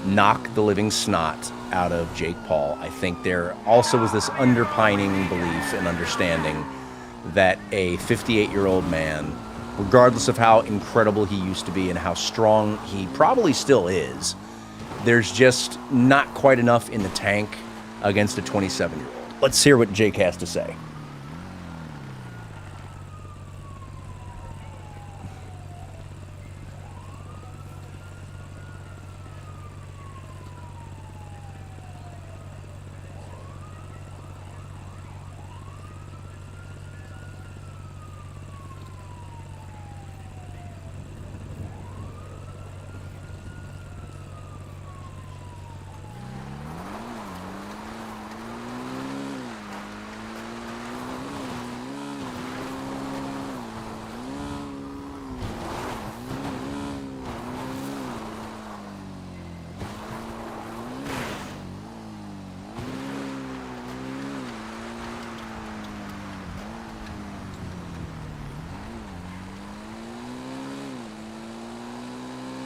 knock the living snot out of Jake Paul, I think there also was this underpining belief and understanding that a 58-year-old man, regardless of how incredible he used to be and how strong he probably still is, there's just not quite enough in the tank against a 27-year-old. Let's hear what Jake has to say.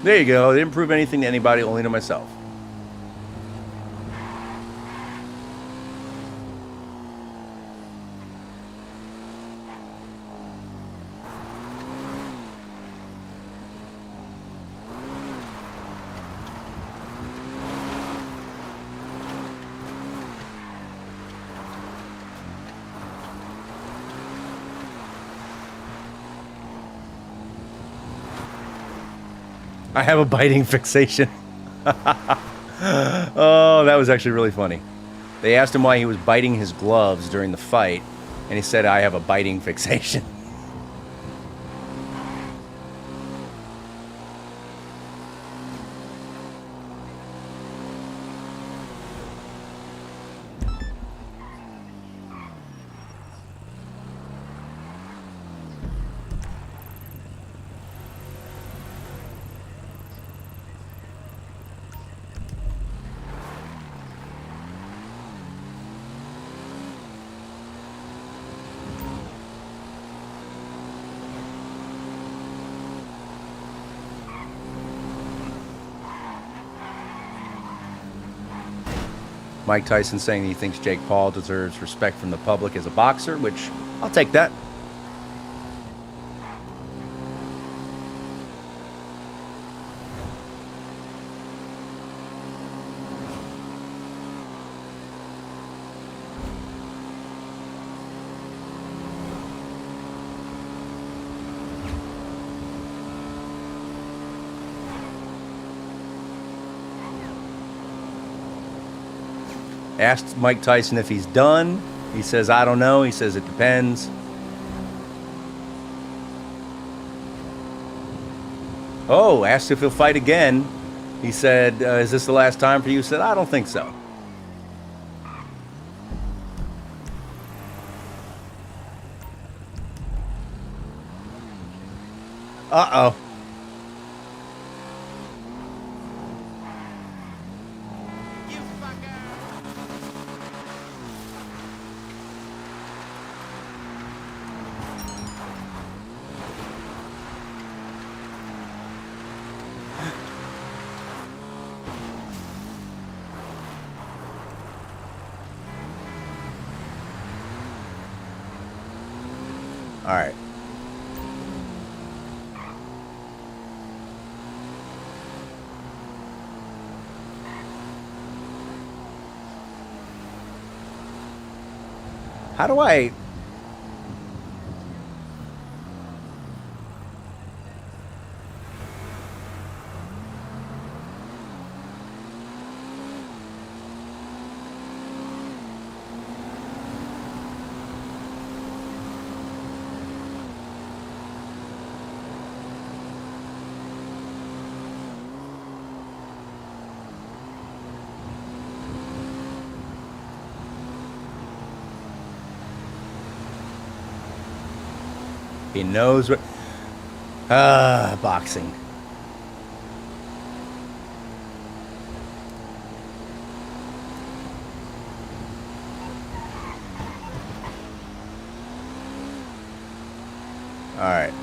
There you go. They didn't prove anything to anybody, only to myself. I have a biting fixation. Oh, that was actually really funny. They asked him why he was biting his gloves during the fight, and he said, I have a biting fixation. Mike Tyson saying he thinks Jake Paul deserves respect from the public as a boxer, which I'll take that. Asked Mike Tyson if he's done. He says, I don't know. He says, it depends. Oh, asked if he'll fight again. He said, is this the last time for you? He said, I don't think so. Uh-oh. All right. How do I... He knows what. Boxing. All right.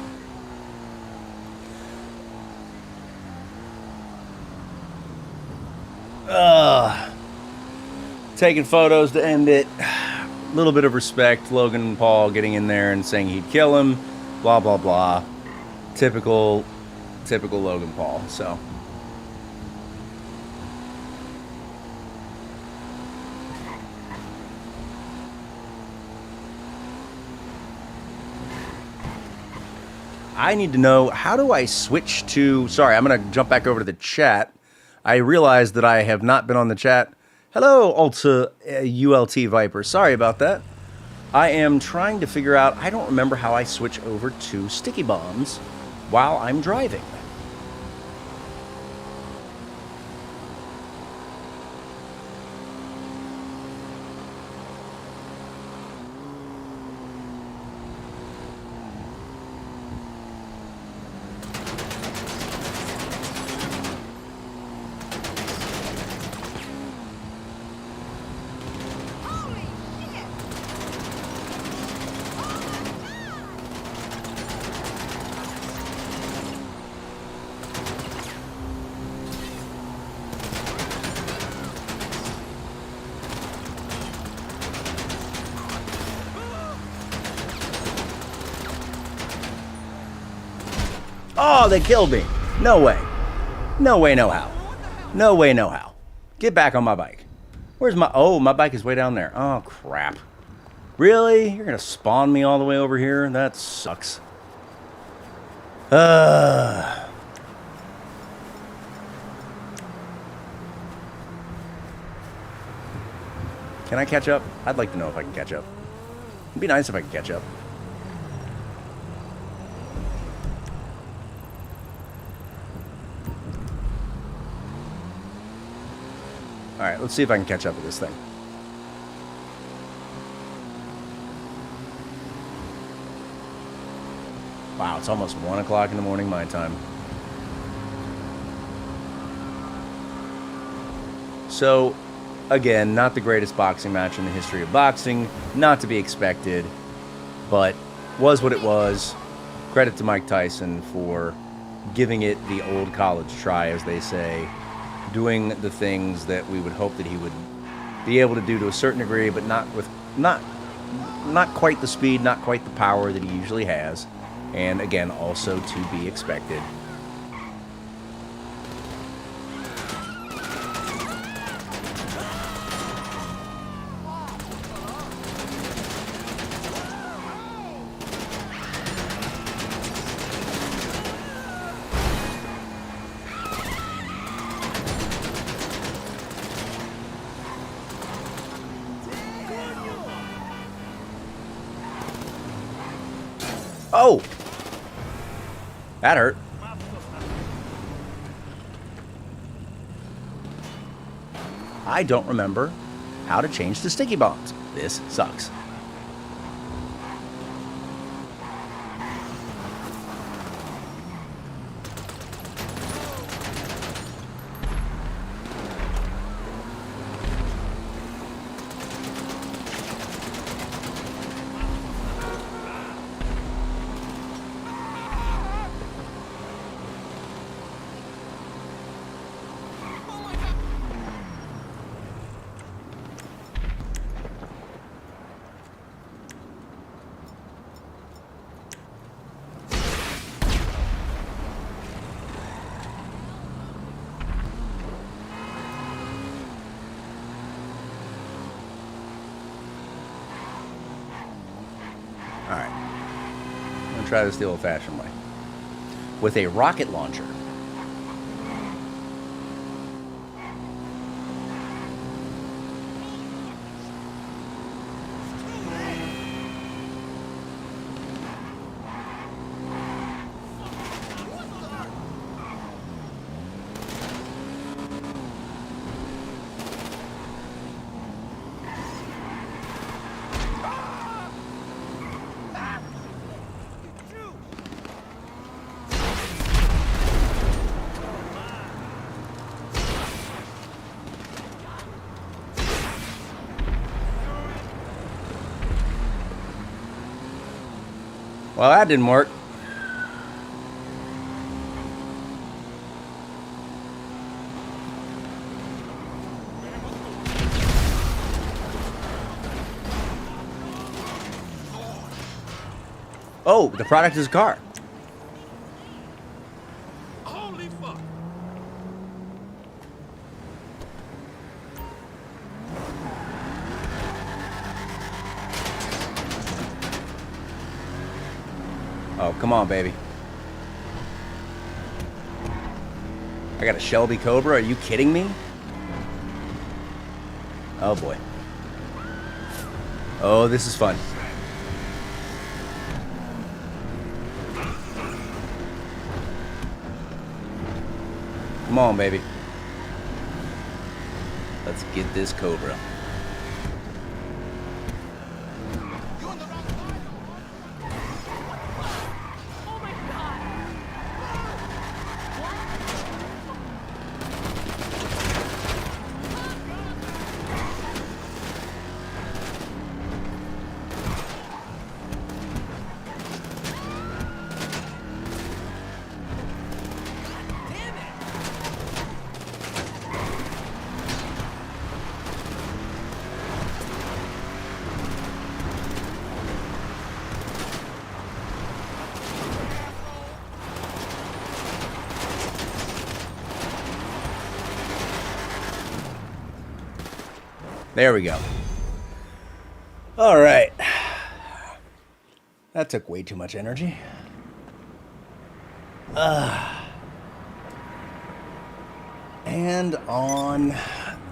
Taking photos to end it. A little bit of respect. Logan Paul getting in there and saying he'd kill him. Blah, blah, blah. Typical Logan Paul. So. I need to know, how do I switch to... Sorry, I'm going to jump back over to the chat. I realized that I have not been on the chat. Hello, Ulta ULT Viper. Sorry about that. I am trying to figure out... I don't remember how I switch over to sticky bombs while I'm driving. Oh, they killed me. No way. No way, no how. No way, no how. Get back on my bike. Where's my... Oh, my bike is way down there. Oh, crap. Really? You're going to spawn me all the way over here? That sucks. Can I catch up? I'd like to know if I can catch up. It'd be nice if I could catch up. Alright, let's see if I can catch up with this thing. Wow, it's almost 1 o'clock in the morning my time. So, again, not the greatest boxing match in the history of boxing. Not to be expected, but was what it was. Credit to Mike Tyson for giving it the old college try, as they say. Doing the things that we would hope that he would be able to do to a certain degree, but not quite the speed, not quite the power that he usually has. And again, also to be expected. Oh! That hurt. I don't remember how to change the sticky bombs. This sucks. Alright. I'm going to try this the old-fashioned way. With a rocket launcher. Well, that didn't work. Oh, the product is a car. Holy fuck! Oh, come on, baby. I got a Shelby Cobra. Are you kidding me? Oh, boy. Oh, this is fun. Come on, baby. Let's get this Cobra. Oh my god! There we go. All right. That took way too much energy. And on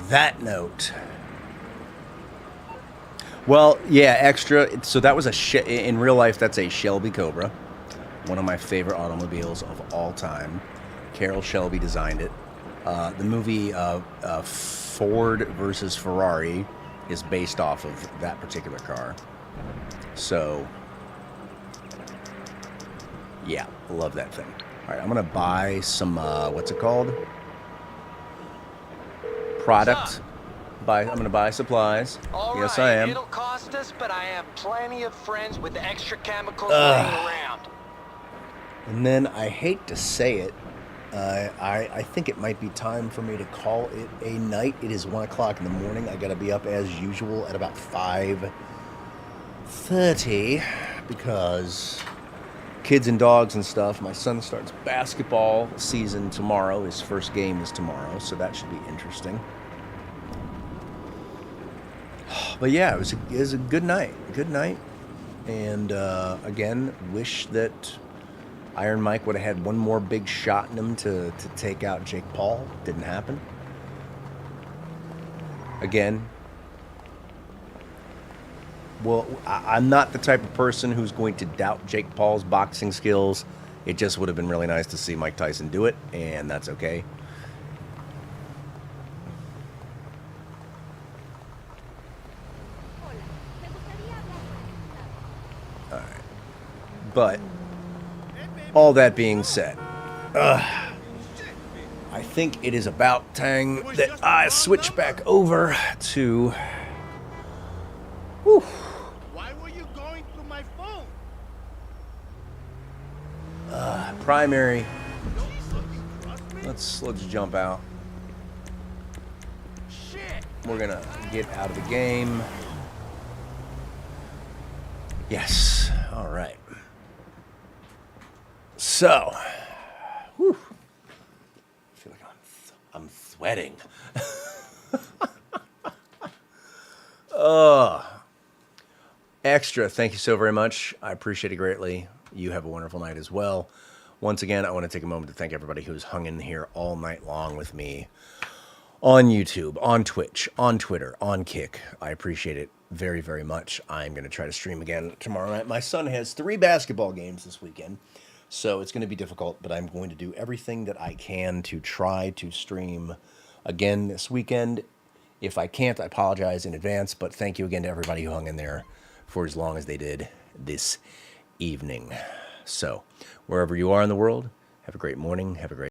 that note, well, yeah, extra. So that was in real life, that's a Shelby Cobra, one of my favorite automobiles of all time. Carroll Shelby designed it. The movie Ford versus Ferrari is based off of that particular car. So, yeah, love that thing. All right, I'm gonna buy some. What's it called? Product. I'm gonna buy supplies. All Yes, right, I am. It'll cost us, but I have plenty of friends with extra chemicals laying around. And then I hate to say it, I think it might be time for me to call it a night. It is 1 o'clock in the morning. I gotta be up as usual at about 5:30 because kids and dogs and stuff. My son starts basketball season tomorrow. His first game is tomorrow, so that should be interesting. But yeah, it was a good night. Good night. And again, wish that Iron Mike would have had one more big shot in him to take out Jake Paul. Didn't happen. Again, well, I'm not the type of person who's going to doubt Jake Paul's boxing skills. It just would have been really nice to see Mike Tyson do it, and that's okay. All right. But all that being said, I think it is about time that I switch back over to Why were you going through my phone? primary. Let's jump out. Shit! We're gonna get out of the game. Yes. All right. So, whew. I feel like I'm sweating. Extra, thank you so very much. I appreciate it greatly. You have a wonderful night as well. Once again, I want to take a moment to thank everybody who's hung in here all night long with me on YouTube, on Twitch, on Twitter, on Kick. I appreciate it very, very much. I'm going to try to stream again tomorrow night. My son has 3 basketball games this weekend, so it's going to be difficult, but I'm going to do everything that I can to try to stream again this weekend. If I can't, I apologize in advance, but thank you again to everybody who hung in there for as long as they did this evening. So, wherever you are in the world, have a great morning, have a great